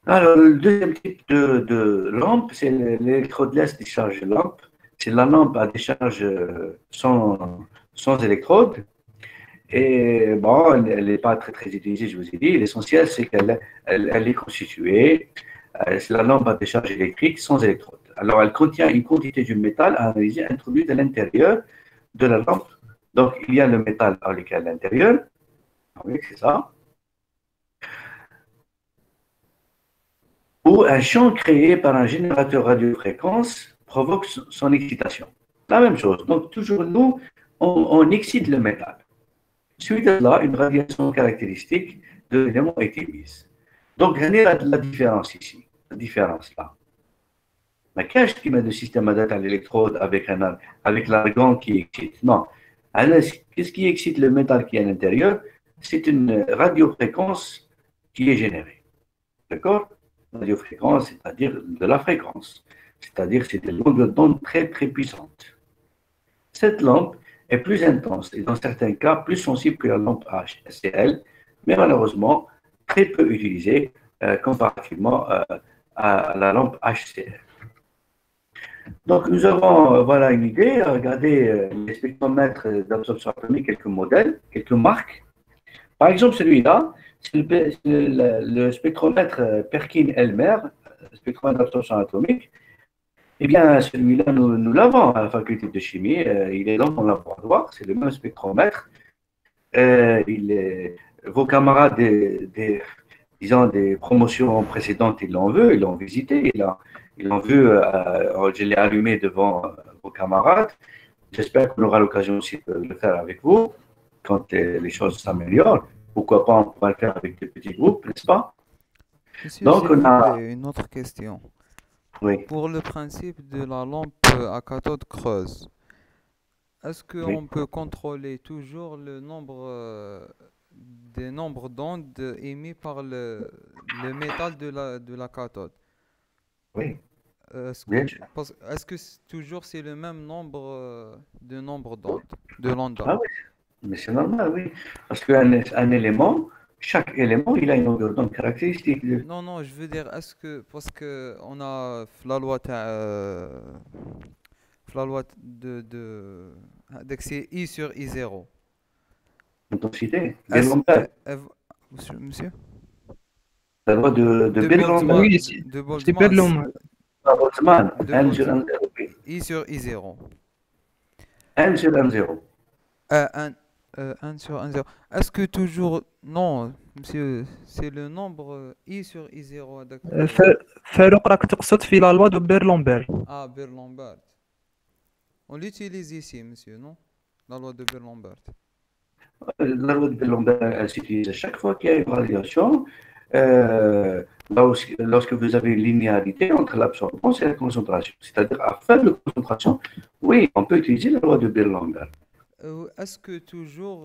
Alors, le deuxième type de lampe, c'est l'électrodeless décharge lampe. C'est la lampe à décharge sans électrode. Et bon, elle n'est pas très, très utilisée, je vous ai dit. L'essentiel, c'est qu'elle est constituée. C'est la lampe à décharge électrique sans électrode. Alors, elle contient une quantité du métal à analyser introduite à l'intérieur de la lampe. Donc, il y a le métal à l'intérieur. Oui, c'est ça. Où un champ créé par un générateur radiofréquence provoque son excitation. La même chose. Donc, toujours nous, on excite le métal. Suite à cela, une radiation caractéristique de l'élément est émise. Donc, regardez la différence ici, la différence là. Mais qu'est-ce qui met le système à l'électrode avec l'argon qui excite? Non. Qu'est-ce qui excite le métal qui est à l'intérieur? C'est une radiofréquence qui est générée. D'accord? Radiofréquence, c'est-à-dire de la fréquence. C'est-à-dire c'est des longueurs d'onde très, très puissantes. Cette lampe est plus intense et dans certains cas plus sensible que la lampe HCl, mais malheureusement très peu utilisée comparativement à la lampe HCl. Donc nous avons voilà une idée. Regardez les spectromètres d'absorption atomique, quelques modèles, quelques marques. Par exemple celui-là, le spectromètre Perkin-Elmer, spectromètre d'absorption atomique. Eh bien, celui-là, nous l'avons à la faculté de chimie. Il est dans mon laboratoire. C'est le même spectromètre. Vos camarades disons, des promotions précédentes, ils l'ont visité. Ils l'ont vu. Je l'ai allumé devant vos camarades. J'espère qu'on aura l'occasion aussi de le faire avec vous quand les choses s'améliorent. Pourquoi pas, on pourra le faire avec des petits groupes, n'est-ce pas? Monsieur, Donc, s'il on vous a. plaît, une autre question. Oui, Pour le principe de la lampe à cathode creuse, est-ce oui. qu'on peut contrôler toujours le nombre des nombres d'ondes émis par le métal de la cathode? Oui, Est-ce bien que, sûr. est-ce que toujours c'est le même nombre de nombres d'ondes, de lambda? Ah oui, mais c'est normal, oui. Parce qu'un élément, chaque élément, il a une longueur d'onde caractéristique. Non, non, je veux dire, est-ce que, parce que on a la loi, la loi c'est I sur I0. L'intensité. Est-ce, Berlambert. monsieur? La loi de De Berlambert. Boltzmann, Oui, de c'est Boltzmann, Berlin. Boltzmann, de 1 sur Boltzmann, 1,0. Oui. I sur I0. 1 sur 1,0. 1 sur 1, 0. Est-ce que toujours, non, monsieur, c'est le nombre I sur I0 avec, فاروق راك تقصد في لا لوا دو بيرلومبير. Berlambert. On l'utilise ici, monsieur, non? La loi de Berlambert. La loi de Berlambert, elle s'utilise à chaque fois qu'il y a une radiation. Lorsque vous avez une linéarité entre l'absorbance et la concentration, c'est-à-dire à faible concentration, oui, on peut utiliser la loi de Berlambert. Est-ce que toujours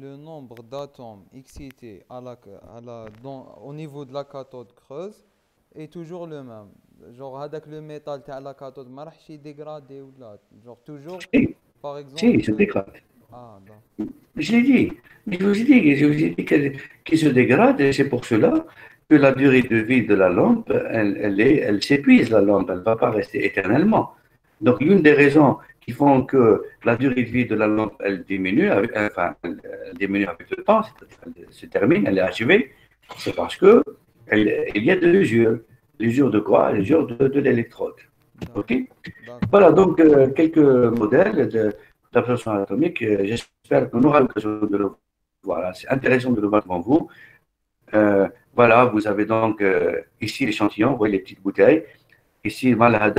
le nombre d'atomes excités au niveau de la cathode creuse est toujours le même? Genre, avec le métal de la cathode, ما راحش يديغرادي ولا genre toujours, Si, par si, il se exemple. dégrade. Ah, d'accord. Je l'ai dit. Je vous ai dit qu'il se dégrade et c'est pour cela que la durée de vie de la lampe, elle s'épuise, la lampe, elle ne va pas rester éternellement. Donc, une des raisons qui font que la durée de vie de la lampe, elle diminue, elle diminue avec le temps, c'est-à-dire elle se termine, elle est achevée, c'est parce que il y a de l'usure. L'usure de quoi? L'usure de l'électrode. D'accord. OK? D'accord. Voilà, donc quelques modèles d'absorption atomique. J'espère qu'on aura l'occasion de le voir. Voilà, c'est intéressant de le voir devant vous. Voilà, vous avez donc ici l'échantillon, vous voyez les petites bouteilles. Ici, voilà,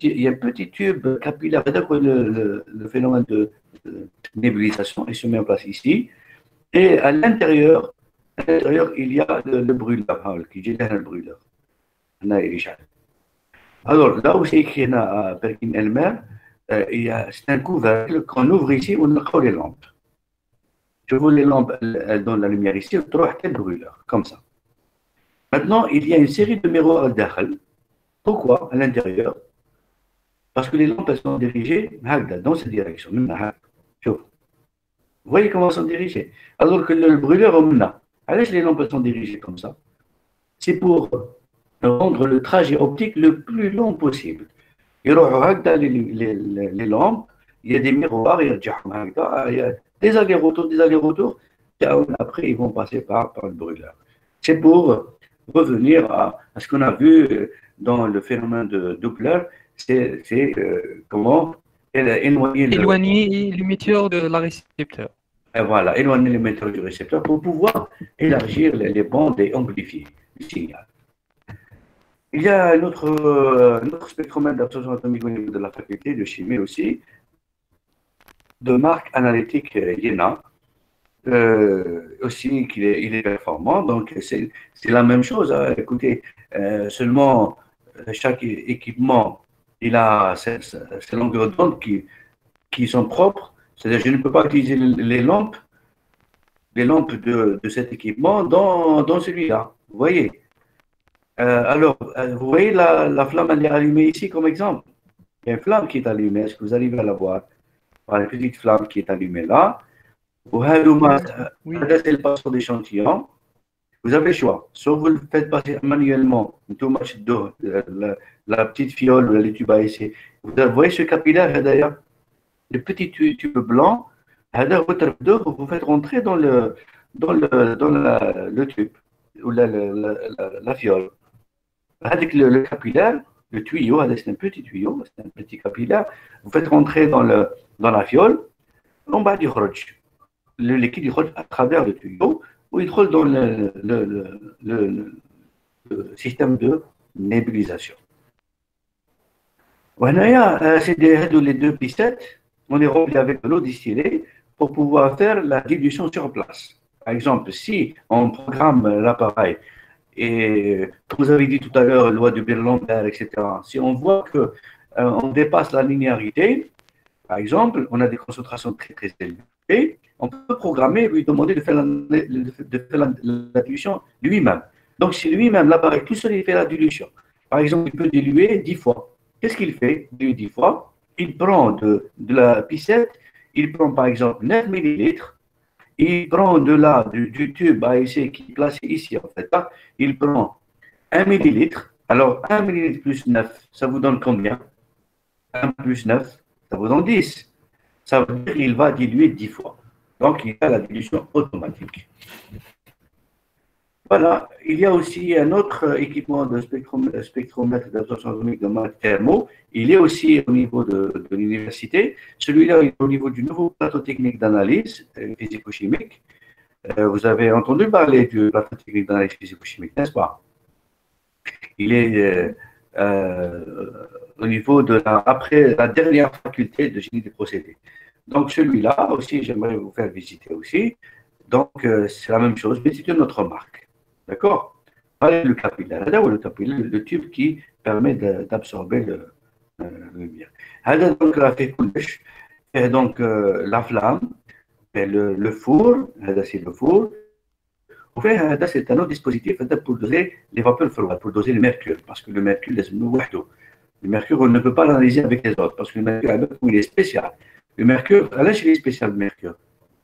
il y a un petit tube capillaire, le phénomène de nébulisation, il se met en place ici. Et à l'intérieur, il y a le brûleur, qui gère le brûleur. Alors, là où c'est écrit à Perkin-Elmer, c'est un couvercle qu'on ouvre ici, on a les lampes. Je vous les lampes, elles donnent la lumière ici, on trouve le brûleur, comme ça. Maintenant, il y a une série de miroirs à l'intérieur. Pourquoi à l'intérieur? Parce que les lampes, elles sont dirigées dans cette direction. Vous voyez comment elles sont dirigées? Alors que le brûleur, on a. Alors, les lampes, elles sont dirigées comme ça. C'est pour rendre le trajet optique le plus long possible. Les lampes, il y a des miroirs, il y a des allers-retours, et après ils vont passer par le brûleur. C'est pour revenir à ce qu'on a vu dans le phénomène de Doppler, c'est comment éloigner l'émetteur de la récepteur. Voilà, éloigner l'émetteur du récepteur pour pouvoir élargir les bandes et amplifier le signal. Il y a un autre spectromètre d'absorption atomique au niveau de la faculté de chimie aussi, de marque analytique Jena, aussi il est performant, donc c'est la même chose. Hein. Écoutez, seulement chaque équipement, il a ses longueurs d'onde qui sont propres, c'est-à-dire je ne peux pas utiliser les lampes de cet équipement dans celui-là, vous voyez. Alors, vous voyez la flamme, elle est allumée ici comme exemple. Il y a une flamme qui est allumée, est-ce que vous arrivez à la voir? Voilà, une petite flamme qui est allumée là. C'est le passeport d'échantillon. Vous avez le choix. Soit vous le faites passer manuellement, la petite fiole, les tubes à essai. Vous voyez ce capillaire d'ailleurs, le petit tube blanc, vous faites rentrer dans le tube ou la fiole. Avec le capillaire, le tuyau, c'est un petit tuyau, c'est un petit capillaire. Vous faites rentrer dans la fiole, en bas du khroch. Le liquide il rentre à travers le tuyau ou il rentre dans le système de nébulisation. Voilà, c'est les deux picettes, on les remplit avec de l'eau distillée pour pouvoir faire la dilution sur place. Par exemple, si on programme l'appareil et, comme vous avez dit tout à l'heure, loi de Beer-Lambert, etc., si on voit qu'on dépasse la linéarité, par exemple, on a des concentrations très très élevées, on peut programmer et lui demander de faire la dilution lui-même. Donc, si lui-même, l'appareil tout seul, il fait la dilution. Par exemple, il peut diluer 10 fois. Qu'est-ce qu'il fait? Diluer 10 fois. Il prend de la piscette, il prend par exemple 9 millilitres, il prend du tube à essai qui est placé ici, en fait. Là, il prend 1 millilitre. Alors, 1 millilitre plus 9, ça vous donne combien? 1 plus 9, ça vous donne 10. Ça veut dire qu'il va diluer 10 fois. Donc, il y a la dilution automatique. Voilà, il y a aussi un autre équipement de spectromètre d'absorption atomique de marque Thermo. Il est aussi au niveau de l'université. Celui-là est au niveau du nouveau plateau technique d'analyse physico-chimique. Vous avez entendu parler du plateau technique d'analyse physico-chimique, n'est-ce pas? Il est au niveau après la dernière faculté de génie des procédés. Donc celui-là aussi, j'aimerais vous faire visiter aussi. Donc c'est la même chose, mais c'est une autre marque. D'accord? Le capillaire, le tube qui permet d'absorber le lumière. Donc la flamme, le four, c'est le four. C'est un autre dispositif pour doser les vapeurs froides, pour doser le mercure, parce que le mercure, le mercure, on ne peut pas l'analyser avec les autres, parce que le mercure, il est spécial. Le mercure, là, il est spécial, le mercure.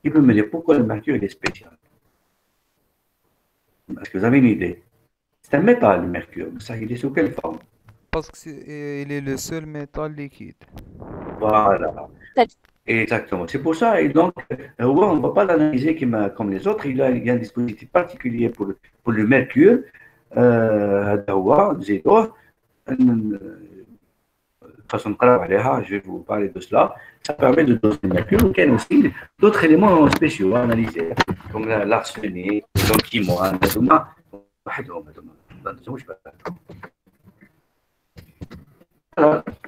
Il peut me dire pourquoi le mercure il est spécial? Est-ce que vous avez une idée? C'est un métal, le mercure. Ça, il est sous quelle forme? Parce qu'il est le seul métal liquide. Voilà. Exactement. C'est pour ça. Et donc, on ne va pas l'analyser comme les autres. Il y a un dispositif particulier pour le mercure. Je vais vous parler de cela. Ça permet de doser le mercure. Il y a aussi d'autres éléments spéciaux à analyser, comme l'arsenic, l'antimoine,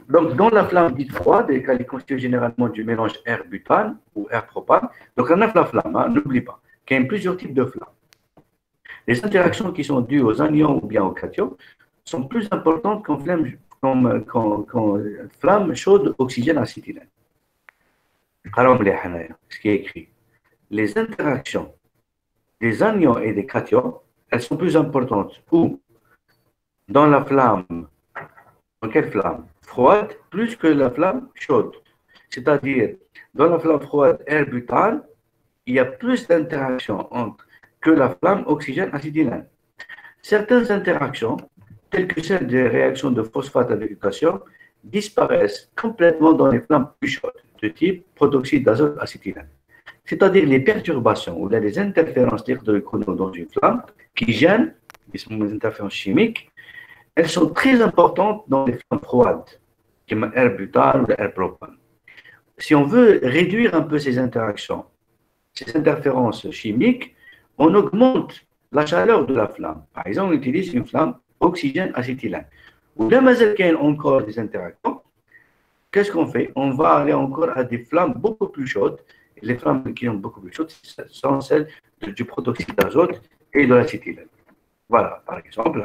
donc, dans la flamme dite froide, elle est constituée généralement du mélange air-butane ou air-propane. Donc, on a la flamme, n'oublie pas qu'il y a plusieurs types de flammes. Les interactions qui sont dues aux anions ou bien aux cations sont plus importantes qu'en flamme chaude oxygène-acétylène. Ce qui est écrit. Les interactions des anions et des cations, elles sont plus importantes. Où? Dans la flamme. Dans quelle flamme? Froide, plus que la flamme chaude. C'est-à-dire, dans la flamme froide air-butane, il y a plus d'interactions que la flamme oxygène-acétylène. Certaines interactions, telles que celles des réactions de phosphate avec du calcium, disparaissent complètement dans les flammes plus chaudes, de type protoxyde d'azote acétylène. C'est-à-dire les perturbations ou les interférences d'électrons dans une flamme qui gênent, qui sont des interférences chimiques, elles sont très importantes dans les flammes froides, comme l'air butane ou l'air propane. Si on veut réduire un peu ces interactions, ces interférences chimiques, on augmente la chaleur de la flamme. Par exemple, on utilise une flamme oxygène-acétylène. Ou là, il y a encore des interactions. Qu'est-ce qu'on fait? On va aller encore à des flammes beaucoup plus chaudes. Et les flammes qui sont beaucoup plus chaudes sont celles du protoxyde d'azote et de l'acétylène. Voilà, par exemple,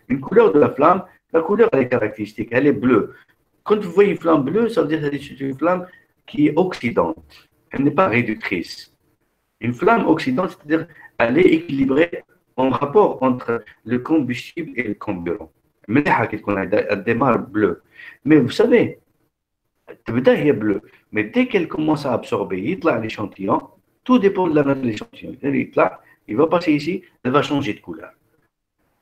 une couleur de la flamme, la couleur elle est caractéristique, elle est bleue. Quand vous voyez une flamme bleue, ça veut dire que c'est une flamme qui est oxydante. Elle n'est pas réductrice. Une flamme oxydante, c'est-à-dire elle est équilibrée en rapport entre le combustible et le carburant. Elle démarre bleue. Mais vous savez, elle est bleue. Mais dès qu'elle commence à absorber, il y a l'échantillon, tout dépend de la nature de l'échantillon. Il va passer ici, elle va changer de couleur.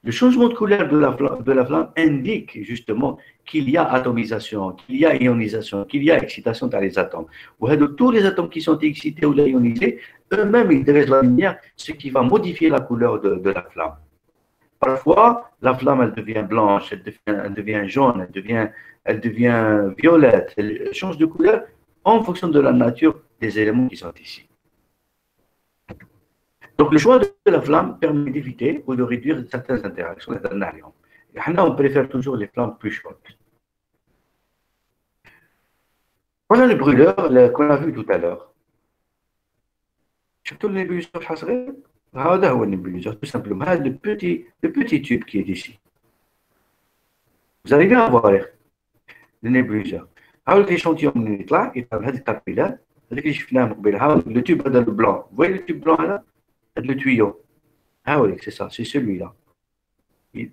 Le changement de couleur de la flamme indique justement qu'il y a atomisation, qu'il y a ionisation, qu'il y a excitation dans les atomes. Tous les atomes qui sont excités ou ionisés, eux-mêmes, ils dirigent la lumière, ce qui va modifier la couleur de la flamme. Parfois, la flamme, elle devient blanche, elle devient jaune, elle devient violette, elle change de couleur en fonction de la nature des éléments qui sont ici. Donc, le choix de la flamme permet d'éviter ou de réduire certaines interactions. On préfère toujours les flammes plus chaudes. Voilà le brûleur qu'on a vu tout à l'heure. شفتوا النيبيليزور شحال صغير؟ هذا هو النيبيليزور tout simplement. هذا le petit tube qui est ici. Vous arrivez à voir le nébuliseur. هاو l'échantillon من يطلع هذه التربيلات هذاك اللي شفناه من قبل. هاو le tube هذا le blanc. Vous voyez le tube blanc là? Le tuyau. Ah oui, c'est ça, c'est celui-là.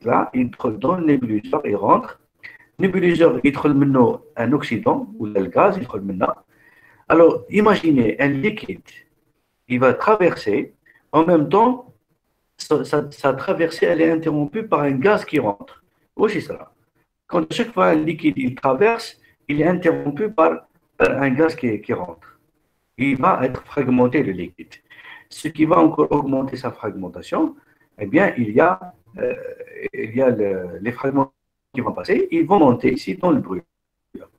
Là, il entre dans le nébuliseur, il rentre. Le nébuliseur, il entre maintenant un oxydant, ou le gaz, il entre maintenant. Alors, imaginez un liquide, il va traverser, en même temps, sa traversée, elle est interrompue par un gaz qui rentre. Oui, c'est ça. Quand chaque fois un liquide, il traverse, il est interrompu par un gaz qui rentre. Il va être fragmenté, le liquide. Ce qui va encore augmenter sa fragmentation, eh bien, il y a les fragments qui vont passer, ils vont monter ici dans le brûleur.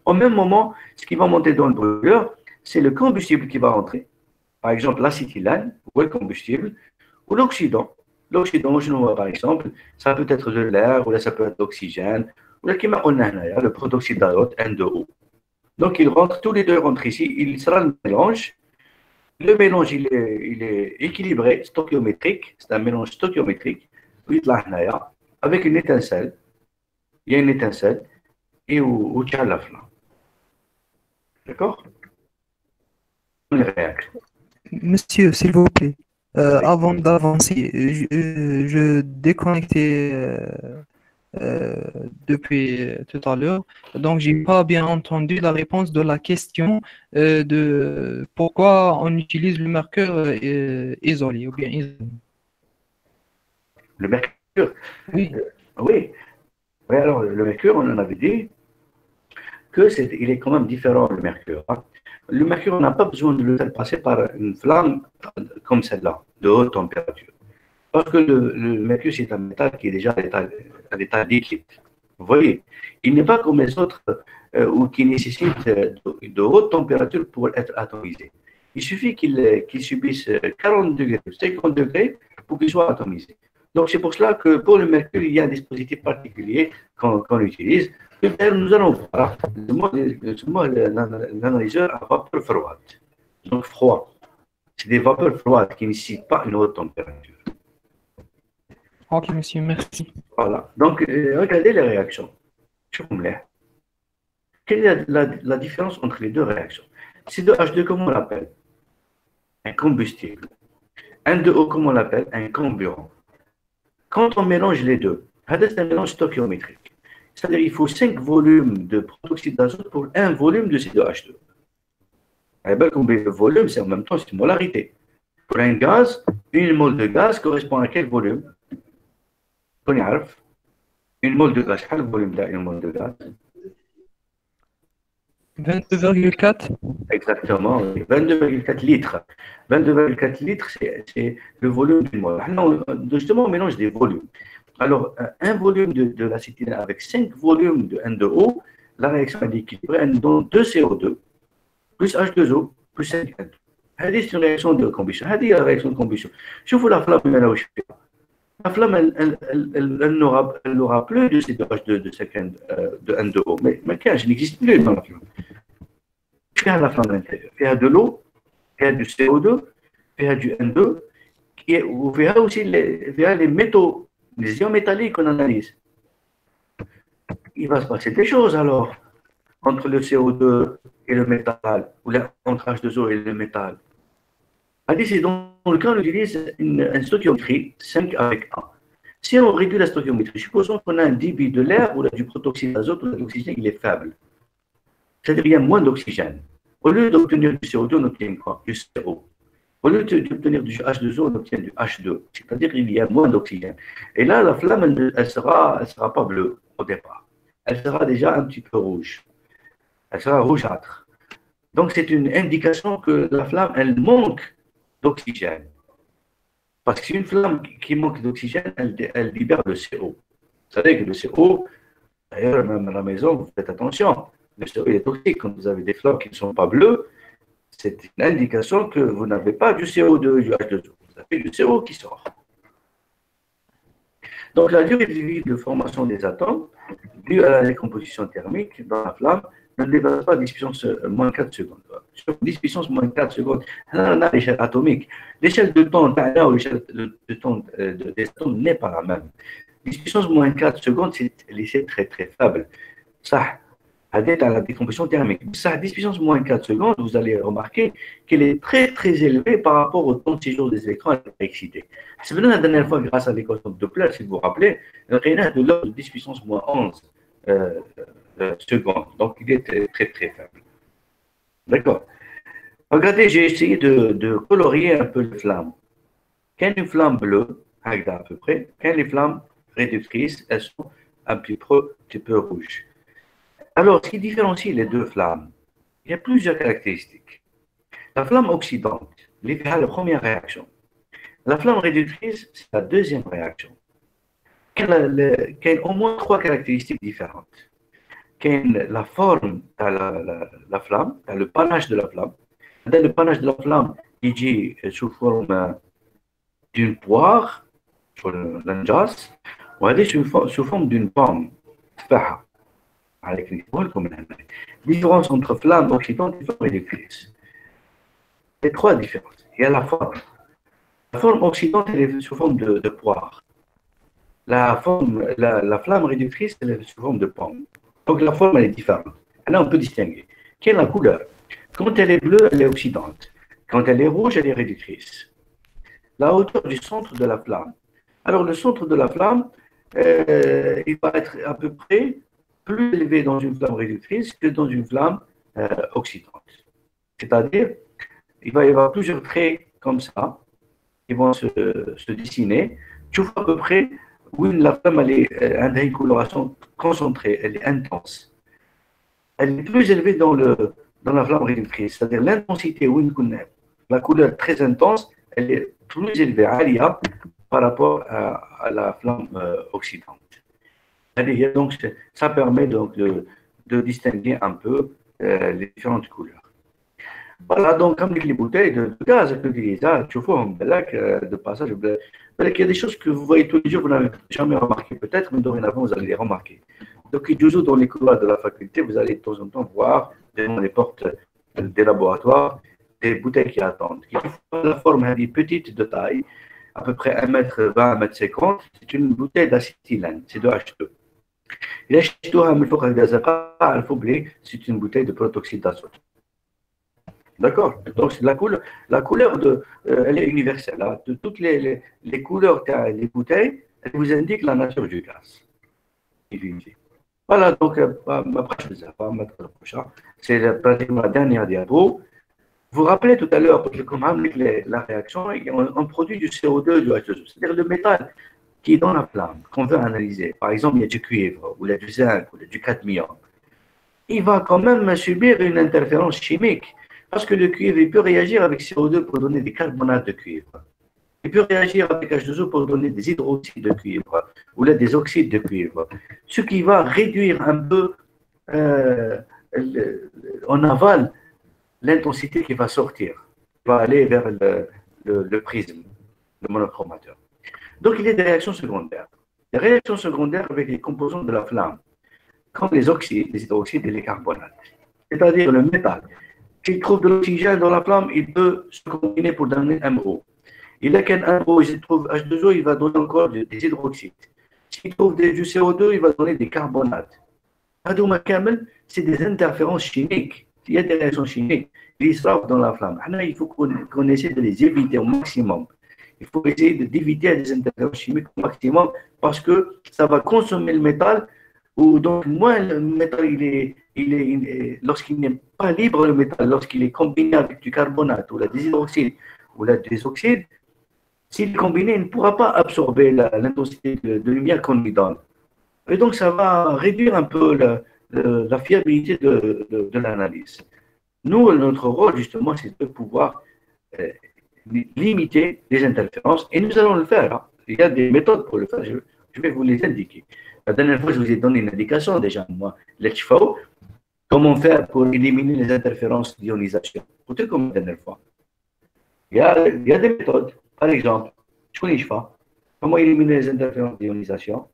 Au même moment, ce qui va monter dans le brûleur, c'est le combustible qui va entrer. Par exemple, l'acétylène, ou le combustible, ou l'oxydant. L'oxydant, par exemple, ça peut être de l'air, ou là, ça peut être d'oxygène, ou là, le protoxyde d'azote, N2O. Donc, ils rentrent, tous les deux rentrent ici, il sera le mélange. Le mélange, il est équilibré, stoichiométrique, c'est un mélange stoichiométrique, avec une étincelle. Il y a une étincelle et où tu as la flamme. D'accord? Monsieur, s'il vous plaît, avant d'avancer, je déconnectais depuis tout à l'heure, donc j'ai pas bien entendu la réponse de la question de pourquoi on utilise le mercure isolé ou bien isolé. Le mercure? Oui. Oui. Oui, alors le mercure, on en avait dit qu'il est quand même différent, le mercure. Hein. Le mercure, on n'a pas besoin de le faire passer par une flamme comme celle-là, de haute température. Parce que le mercure, c'est un métal qui est déjà à l'état liquide. Vous voyez, il n'est pas comme les autres ou qui nécessitent de haute température pour être atomisé. Il suffit qu'il subisse 40 degrés, 50 degrés pour qu'il soit atomisé. Donc, c'est pour cela que pour le mercure, il y a un dispositif particulier qu'on utilise. Nous allons voir l'analyseur à vapeur froide. Donc, froid. C'est des vapeurs froides qui ne nécessitent pas une haute température. Ok, monsieur, merci. Voilà. Donc, regardez les réactions. Quelle est la différence entre les deux réactions? C2H2, comment on l'appelle? Un combustible. N2O, comment on l'appelle? Un carburant. Quand on mélange les deux, c'est un mélange stoichiométrique. C'est-à-dire qu'il faut 5 volumes de protoxyde d'azote pour un volume de C2H2. Le volume, c'est en même temps une molarité. Pour un gaz, une mole de gaz correspond à quel volume? Une mole de gaz, quel volume d'une mole de gaz? 22,4. Exactement, 22,4 litres. 22,4 litres, c'est le volume d'une mole. Justement, on mélange des volumes. Alors, un volume de l'acétylène avec 5 volumes de N2O, la réaction est équilibrée, elle donne 2 CO2 plus H2O plus 5 N2. C'est une réaction de combustion. C'est la réaction de combustion. Je vous la flamme, la flamme, elle n'aura plus de C2H2 de N2O. Mais je n'existe plus dans la flamme. Il y a la flamme intérieure. Il y a de l'eau, il y a du CO2, il y a du N2, il y a aussi les métaux, les ions métalliques qu'on analyse. Il va se passer des choses alors entre le CO2 et le métal, ou entre H2O et le métal. C'est dans le cas où on utilise une stoichiométrie 5 avec 1. Si on réduit la stoichiométrie, supposons qu'on a un débit de l'air ou du protoxyde d'azote ou de l'oxygène, il est faible. C'est-à-dire qu'il y a moins d'oxygène. Au lieu d'obtenir du CO2, on obtient quoi? Du CO. Au lieu d'obtenir du H2O, on obtient du H2. C'est-à-dire qu'il y a moins d'oxygène. Et là, la flamme, elle ne sera pas bleue au départ. Elle sera déjà un petit peu rouge. Elle sera rougeâtre. Donc, c'est une indication que la flamme, elle manque d'oxygène. Parce qu'une flamme qui manque d'oxygène, elle libère le CO. Vous savez que le CO, d'ailleurs, même à la maison, vous faites attention. Le CO est toxique. Quand vous avez des flammes qui ne sont pas bleues, c'est une indication que vous n'avez pas du CO2, du H2O. Vous avez du CO qui sort. Donc, la durée de vie de formation des atomes, due à la décomposition thermique dans la flamme, ne dépasse pas 10 puissance moins 4 secondes. Sur 10 puissance moins 4 secondes, on a l'échelle atomique. L'échelle de temps ou l'échelle de temps des atomes n'est pas la même. 10 puissance moins 4 secondes, c'est très très faible. Ça, à la décomposition thermique. Ça, 10 puissance moins 4 secondes, vous allez remarquer qu'elle est très très élevée par rapport au temps de séjour des électrons à l'excité. C'est venu la dernière fois grâce à l'équation de Doppler, si vous vous rappelez, on a de l'ordre de 10 puissance moins 11 secondes. Donc, il est très très très faible. D'accord. Regardez, j'ai essayé de colorier un peu les flammes. Quand une flamme bleue, à peu près, quand les flammes réductrices, elles sont un petit peu rouges. Alors, ce qui différencie les deux flammes, il y a plusieurs caractéristiques. La flamme oxydante, c'est la première réaction. La flamme réductrice, c'est la deuxième réaction. Qui a au moins trois caractéristiques différentes. Qui la forme de la flamme, le panache de la flamme. Le panache de la flamme, il dit sous forme d'une poire, sur l'anjas, ou sous forme d'une pomme, avec une poêle comme la différence entre flamme oxydante et flamme réductrice. Il y a trois différences. Il y a la forme. La forme oxydante, elle est sous forme de poire. La flamme réductrice, elle est sous forme de pomme. Donc la forme, elle est différente. Là, on peut distinguer. Quelle est la couleur? Quand elle est bleue, elle est oxydante. Quand elle est rouge, elle est réductrice. La hauteur du centre de la flamme. Alors, le centre de la flamme, il va être à peu près plus élevé dans une flamme réductrice que dans une flamme oxydante. C'est-à-dire, il va y avoir plusieurs traits comme ça qui vont se dessiner. Tu vois à peu près où la flamme elle a une coloration concentrée, elle est intense. Elle est plus élevée dans la flamme réductrice, c'est-à-dire l'intensité où la couleur très intense, elle est plus élevée, alia, par rapport à la flamme oxydante. Donc, ça permet donc de distinguer un peu les différentes couleurs. Voilà, donc, comme les bouteilles de gaz que j'utilise, tu vois, de passage, il y a des choses que vous voyez tous les jours, vous n'avez jamais remarqué peut-être, mais dorénavant, vous allez les remarquer. Donc, dans les couloirs de la faculté, vous allez de temps en temps voir devant les portes des laboratoires des bouteilles qui attendent. La forme est petite de taille, à peu près 1m20, 1m50, c'est une bouteille d'acétylène, c'est de H2. Et H2, c'est une bouteille de protoxyde d'azote. D'accord. Donc, la couleur, elle est universelle. Hein. De toutes les couleurs des bouteilles, elles vous indiquent la nature du gaz. Voilà, donc, c'est pratiquement la dernière diapo. Vous vous rappelez tout à l'heure, comme la réaction, on produit du CO2 et du H2O, c'est-à-dire le métal qui est dans la flamme, qu'on veut analyser. Par exemple, il y a du cuivre, ou il y a du zinc, ou il y a du cadmium. Il va quand même subir une interférence chimique. Parce que le cuivre, il peut réagir avec CO2 pour donner des carbonates de cuivre. Il peut réagir avec H2O pour donner des hydroxydes de cuivre ou là des oxydes de cuivre. Ce qui va réduire un peu en aval l'intensité qui va sortir, va aller vers le prisme, le monochromateur. Donc il y a des réactions secondaires. Des réactions secondaires avec les composants de la flamme, comme les oxydes, les hydroxydes et les carbonates. C'est-à-dire le métal. S'il trouve de l'oxygène dans la flamme, il peut se combiner pour donner MO. Il a qu'un MO, il trouve H2O, il va donner encore des hydroxydes. S'il trouve du CO2, il va donner des carbonates. C'est des interférences chimiques. Il y a des réactions chimiques qui se trouvent dans la flamme. Il faut qu'on essaie de les éviter au maximum. Il faut essayer d'éviter des interférences chimiques au maximum parce que ça va consommer le métal. Ou donc, moins le métal, lorsqu'il n'est pas libre, le métal, lorsqu'il est combiné avec du carbonate ou des hydroxydes ou des oxydes, s'il est combiné, il ne pourra pas absorber l'intensité de lumière qu'on lui donne. Et donc, ça va réduire un peu la fiabilité de l'analyse. Nous, notre rôle, justement, c'est de pouvoir limiter les interférences et nous allons le faire. Hein. Il y a des méthodes pour le faire, je vais vous les indiquer. La dernière fois, je vous ai donné une indication déjà, moi, l'HFO, comment faire pour éliminer les interférences d'ionisation. Écoutez comme la dernière fois. Il y a des méthodes. Par exemple, je connais pas. Comment éliminer les interférences d'ionisation?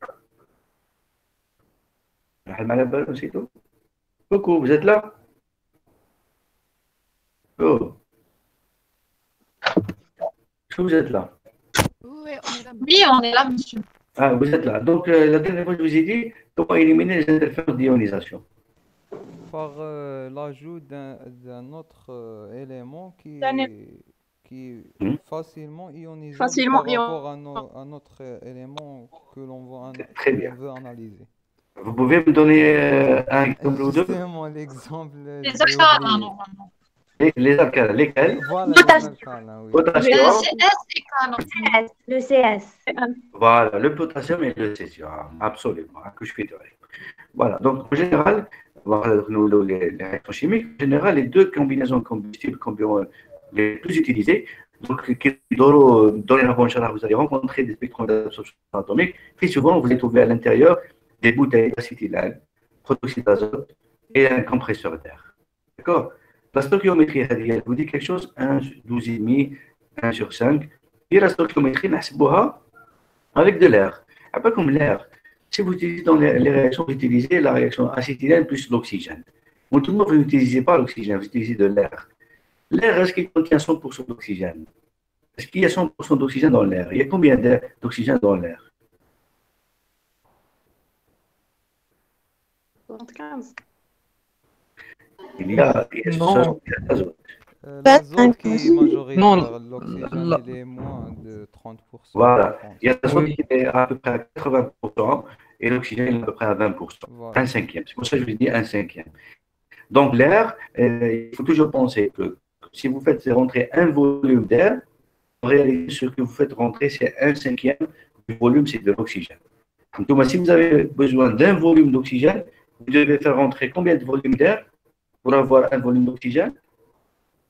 Coucou, vous êtes là? Oh. Est-ce que vous êtes là? Oui, on est là. Oui, on est là, monsieur. Ah, vous êtes là. Donc, la dernière fois, je vous ai dit comment éliminer les interférences d'ionisation. Par l'ajout d'un autre élément qui est Hmm. facilement ionisable Facilement par rapport à notre élément que l'on Très bien. veut analyser. Vous pouvez me donner un exemple ou deux? Justement, l'exemple. Les j'ai alcalins, oublié. normalement. Les alcalins, lesquels? Voilà, Potassium. les alcalins, oui. Potassium. Le CS et canon. Le CS. Voilà, le potassium et le césium. Absolument. Que je fais de règle. Voilà. Donc, en général, voilà, les réactions chimiques, en général, les deux combinaisons combustibles les plus utilisées, donc, dorénavant, vous allez rencontrer des spectrums d'absorption atomique. Très souvent, vous les trouvez à l'intérieur des bouteilles d'acétylène, protoxyde d'azote et un compresseur d'air. D'accord? La stoichiométrie, elle vous dit quelque chose, 1 sur 12,5, 1 sur 5. Et la stoichiométrie, avec de l'air. Pas comme l'air. Si vous utilisez dans les réactions, vous utilisez la réaction acétylène plus l'oxygène. Autrement, vous n'utilisez pas l'oxygène, vous utilisez de l'air. L'air, est-ce qu'il contient 100% d'oxygène? Est-ce qu'il y a 100% d'oxygène dans l'air? Il y a combien d'oxygène dans l'air? 75. Il y a 60 d'azote. L'azote qui est majoritaire, Non, l'oxygène, il est moins de 30%. Voilà. je pense. Il y a l'azote Oui. qui est à peu près à 80% et l'oxygène il est à peu près à 20%. Voilà. Un cinquième. C'est pour ça que je vous dis un cinquième. Donc l'air, il faut toujours penser que si vous faites rentrer un volume d'air, en réalité, ce que vous faites rentrer, c'est un cinquième du volume, c'est de l'oxygène. Donc, si vous avez besoin d'un volume d'oxygène, vous devez faire rentrer combien de volumes d'air pour avoir un volume d'oxygène?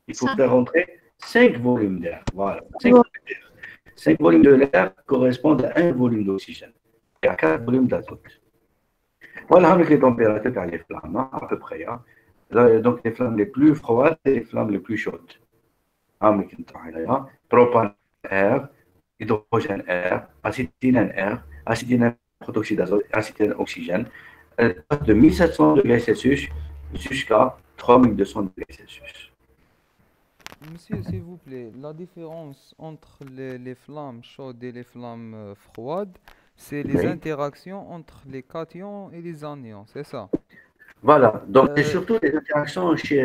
Il faut faire rentrer 5 volumes d'air. Voilà. 5 volumes de l'air correspondent à un volume d'oxygène et à 4 volumes d'azote. Voilà avec les températures dans les flammes, hein, à peu près. Hein. Donc, les flammes les plus froides et les flammes les plus chaudes. Propane air, hydrogène air, acétylène air, acétylène protoxyde d'azote, acétylène oxygène, de 1700 degrés Celsius jusqu'à 3200 degrés Celsius. Monsieur, s'il vous plaît, la différence entre les flammes chaudes et les flammes froides, c'est les Oui. interactions entre les cations et les anions, c'est ça? Voilà, donc c'est Euh, surtout les interactions si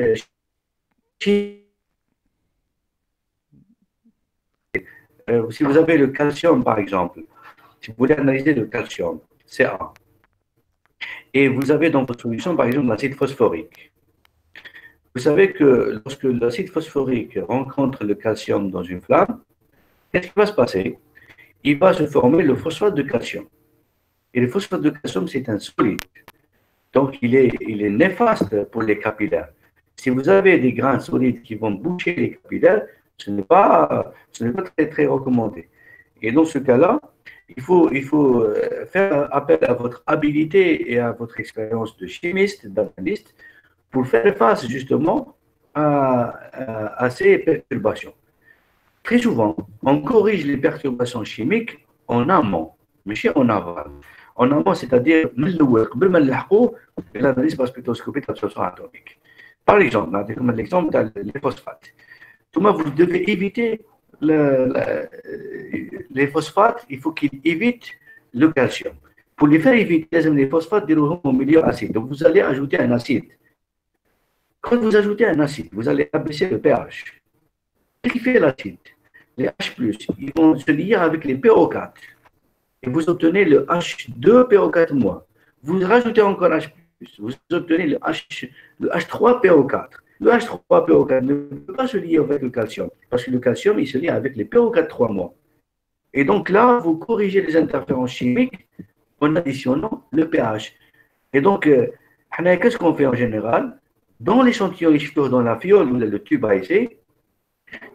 vous avez le calcium, par exemple, si vous voulez analyser le calcium, Ca, et vous avez dans votre solution, par exemple, l'acide phosphorique. Vous savez que lorsque l'acide phosphorique rencontre le calcium dans une flamme, qu'est-ce qui va se passer? Il va se former le phosphate de calcium. Et le phosphate de calcium, c'est un solide. Donc, il est néfaste pour les capillaires. Si vous avez des grains solides qui vont boucher les capillaires, ce n'est pas très, très recommandé. Et dans ce cas-là, il faut faire appel à votre habilité et à votre expérience de chimiste, d'analyste, pour faire face justement à ces perturbations. Très souvent, on corrige les perturbations chimiques en amont, mais en aval. En amont, c'est-à-dire l'analyse par spectroscopie d'absorption atomique. Par exemple, comme l'exemple des phosphates. Vous devez éviter les phosphates, il faut qu'ils évitent le calcium. Pour les faire éviter les phosphates, au milieu acide. Donc, vous allez ajouter un acide. Quand vous ajoutez un acide, vous allez abaisser le pH. Qu'est-ce qui fait l'acide? Les H+, ils vont se lier avec les PO4. Et vous obtenez le H2PO4-. Vous rajoutez encore H+, vous obtenez le H3PO4. Le H3PO4 ne peut pas se lier avec le calcium, parce que le calcium, il se lie avec les PO4 3 Et donc là, vous corrigez les interférences chimiques en additionnant le pH. Et donc, qu'est-ce qu'on fait en général? Dans l'échantillon dans la fiole ou le tube à essai,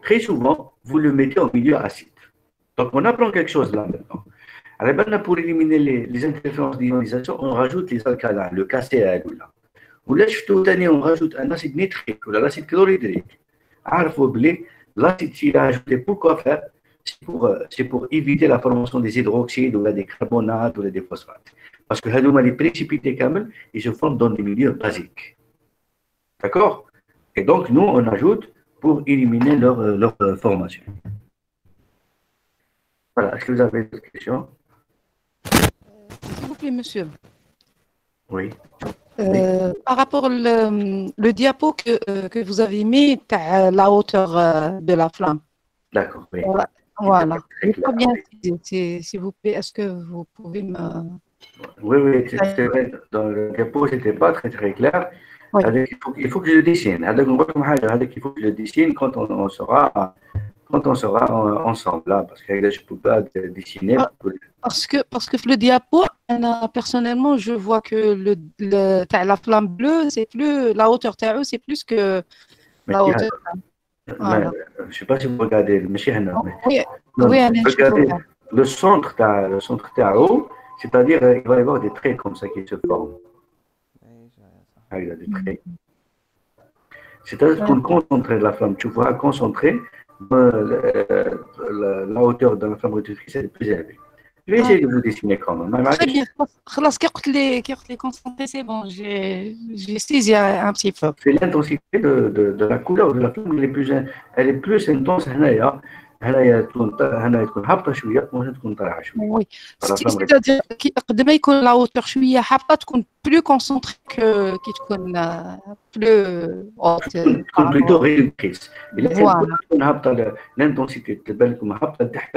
Très souvent, vous le mettez en milieu acide. Donc, on apprend quelque chose là maintenant. Alors, maintenant, pour éliminer les interférences d'ionisation, on rajoute les alcalins, le KCl. Ou là, on rajoute un acide nitrique ou l'acide chlorhydrique. L'acide s'il a ajouté, pourquoi faire? C'est pour éviter la formation des hydroxydes ou des carbonates ou des phosphates. Parce que les précipités camels, ils se forment dans des milieux basiques. D'accord? Et donc, nous, on ajoute pour éliminer leur formation. Voilà, est-ce que vous avez d'autres questions? S'il vous plaît, monsieur. Oui. Par rapport le diapo que vous avez mis à la hauteur de la flamme. D'accord, oui. Voilà. Je pas bien, s'il vous plaît, est-ce que vous pouvez me... Oui, c'est vrai. Dans le diapo, ce n'était pas très, très clair. Oui. Il faut que je le dessine. Il faut que je le dessine quand on sera ensemble, là, parce que je ne peux pas dessiner. Parce que le diapo, personnellement, je vois que la flamme bleue, c'est plus la hauteur TAE, c'est plus que la hauteur. Voilà. Je ne sais pas si vous regardez le Machine. Oui, regardez le centre TAO, c'est-à-dire il va y avoir des traits comme ça qui se forment. Il y a des traits. C'est-à-dire qu'on concentre la flamme. Tu vois, concentrer la hauteur de la flamme réductrice est plus élevée. Je vais essayer de vous dessiner quand même. Très bien. Les concentrés, c'est bon. J'ai saisi un petit peu. C'est l'intensité de la couleur de la flamme. Elle est plus intense. Oui. C'est-à-dire قد ما يكون la hauteur شوية حابة تكون plus concentrée qui تكون plus haute. plutôt réductrice. Voilà. L'intensité تبان لكم هابطة لتحت.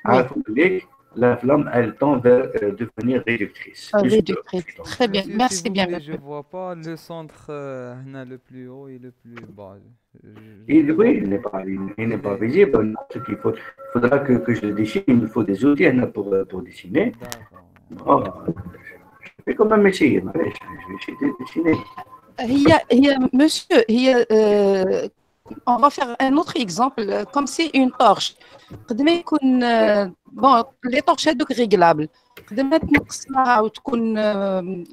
عارفوا بليك la flamme, elle tend vers devenir réductrice. Réductrice. Très bien. Monsieur, Merci s'il vous bien. plaît, je ne vois pas le centre le plus haut et le plus bas. Oui, il n'est pas visible. Il faudra que je le dessine. Il me faut des outils pour dessiner. Oh, je vais quand même essayer. Je vais essayer de dessiner. Monsieur, on va faire un autre exemple, comme c'est une torche. قد ما يكون bon les torches هذوك réglables قد ما تنقصها وتكون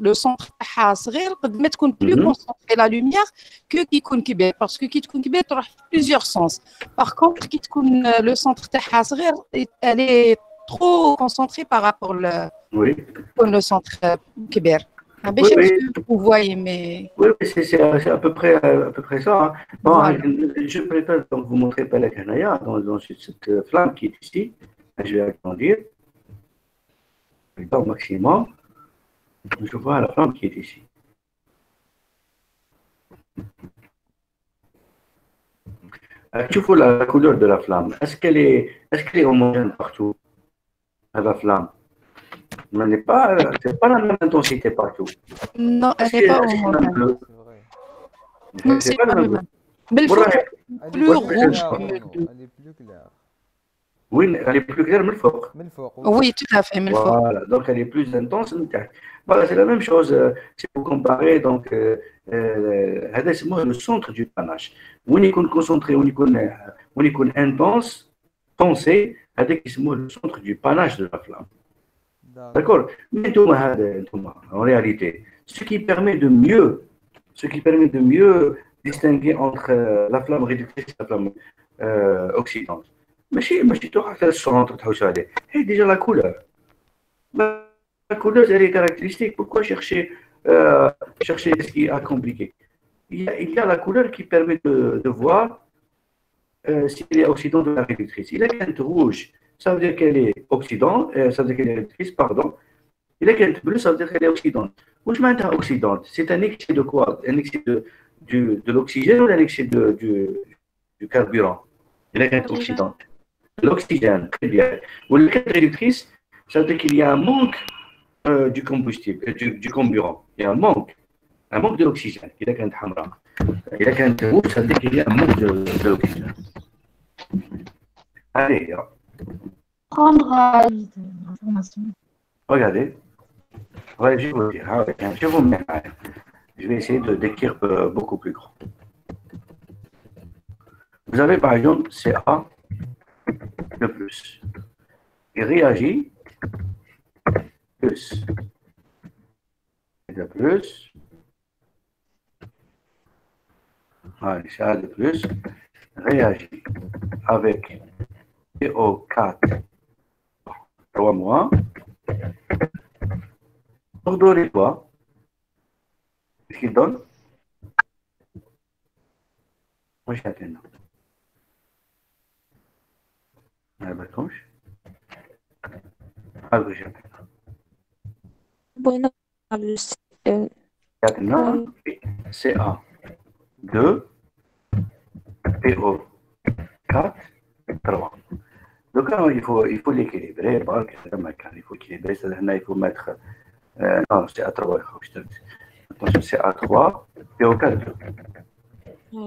لو سونتر تاعها صغير قد ما تكون plus concentrée la lumière que كي يكون كبير parce que كي تكون كبير تروح في plusieurs sens. Par contre كي تكون le centre تاعها صغير elle est trop concentrée par rapport le centre كبير. Vous voyez, mais... Oui, c'est à peu près ça. Hein. Bon, voilà. Je préfère donc vous montrer pas la canaya dans cette flamme qui est ici. Je vais agrandir. Au maximum. Je vois la flamme qui est ici. Tu vois la couleur de la flamme. Est-ce qu'elle est homogène partout, la flamme? C'est pas la même intensité partout. Non, elle n'est pas homogène. Non, c'est pas le même. Mais il faut plus rouge. Elle est plus claire. Oui, elle est plus claire, mais oui, tout à fait. Voilà, donc elle est plus intense. Voilà, c'est la même chose. Si vous comparez, donc, c'est le centre du panache. On est concentré, on est intense, pensé, c'est le centre du panache de la flamme. D'accord? Mais en réalité, ce qui permet de mieux distinguer entre la flamme réductrice et la flamme oxydante. Mais si tu as le centre, et déjà la couleur. La couleur, elle est caractéristique. Pourquoi chercher ce qui est compliqué? Il y a la couleur qui permet de voir si elle est oxydante ou la réductrice. Il y a une teinte rouge, ça veut dire qu'elle est oxydante, ça veut dire qu'elle est réductrice, pardon. Il y a une teinte bleue, ça veut dire qu'elle est oxydante. Où je m'entends oxydante? C'est un excès de quoi? Un excès de l'oxygène ou un excès du carburant? Il y a une teinte oxydante. L'oxygène, très bien. Ou la teinte réductrice, ça veut dire qu'il y a un manque du combustible, du carburant. Il y a un manque de l'oxygène. Il y a une teinte hamra. Il y a une teinte rouge, ça veut dire qu'il y a un manque de l'oxygène. Allez, prendre l'information. Regardez. Ouais, je vais vous dire. Je vous mets. Je vais essayer de décrire beaucoup plus grand. Vous avez par exemple Ca de plus. Il réagit plus. De plus. Allez, Ca de plus réagit avec PO4 3 mois. Pour donner quoi? Qu'est-ce qu'il donne? Moi, j'ai atteint. ما بالكمش هذا شيء بغينا بلس يعطينا CA 2 PO 4 3 donc il faut l'équilibrer برك كما كان il faut équilibrer c'est-à-dire هنا il faut mettre non CA 3 attention CA 3 PO 4 2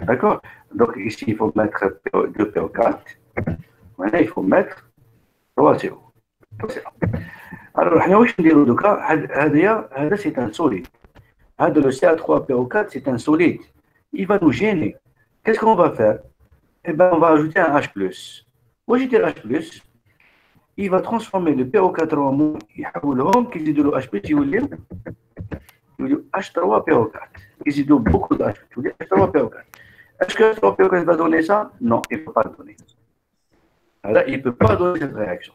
d'accord donc ici il faut mettre PO 2 PO 4 maintenant il faut mettre 3 CO. Alors, c'est un solide. Le CA3PO4, c'est un solide. Il va nous gêner. Qu'est-ce qu'on va faire? Eh bien, on va ajouter un H+. Moi, j'ai dit H+. Il va transformer le PO4 en moins. Il va le H+, il va dire H3PO4. Il va beaucoup de H+. Il va dire H3PO4. Est-ce que H3PO4 va donner ça? Non, il ne peut pas le donner. Alors, il ne peut pas donner cette réaction.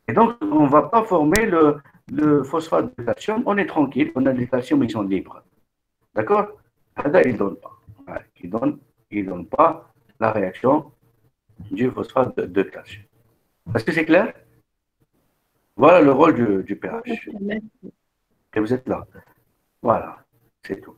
Et donc, on ne va pas former le phosphate de calcium. On est tranquille, on a des calciums, ils sont libres. D'accord? Là, il ne donne pas. Il ne donne pas la réaction du phosphate de calcium. Est-ce que c'est clair? Voilà le rôle du pH. Et vous êtes là. Voilà, c'est tout.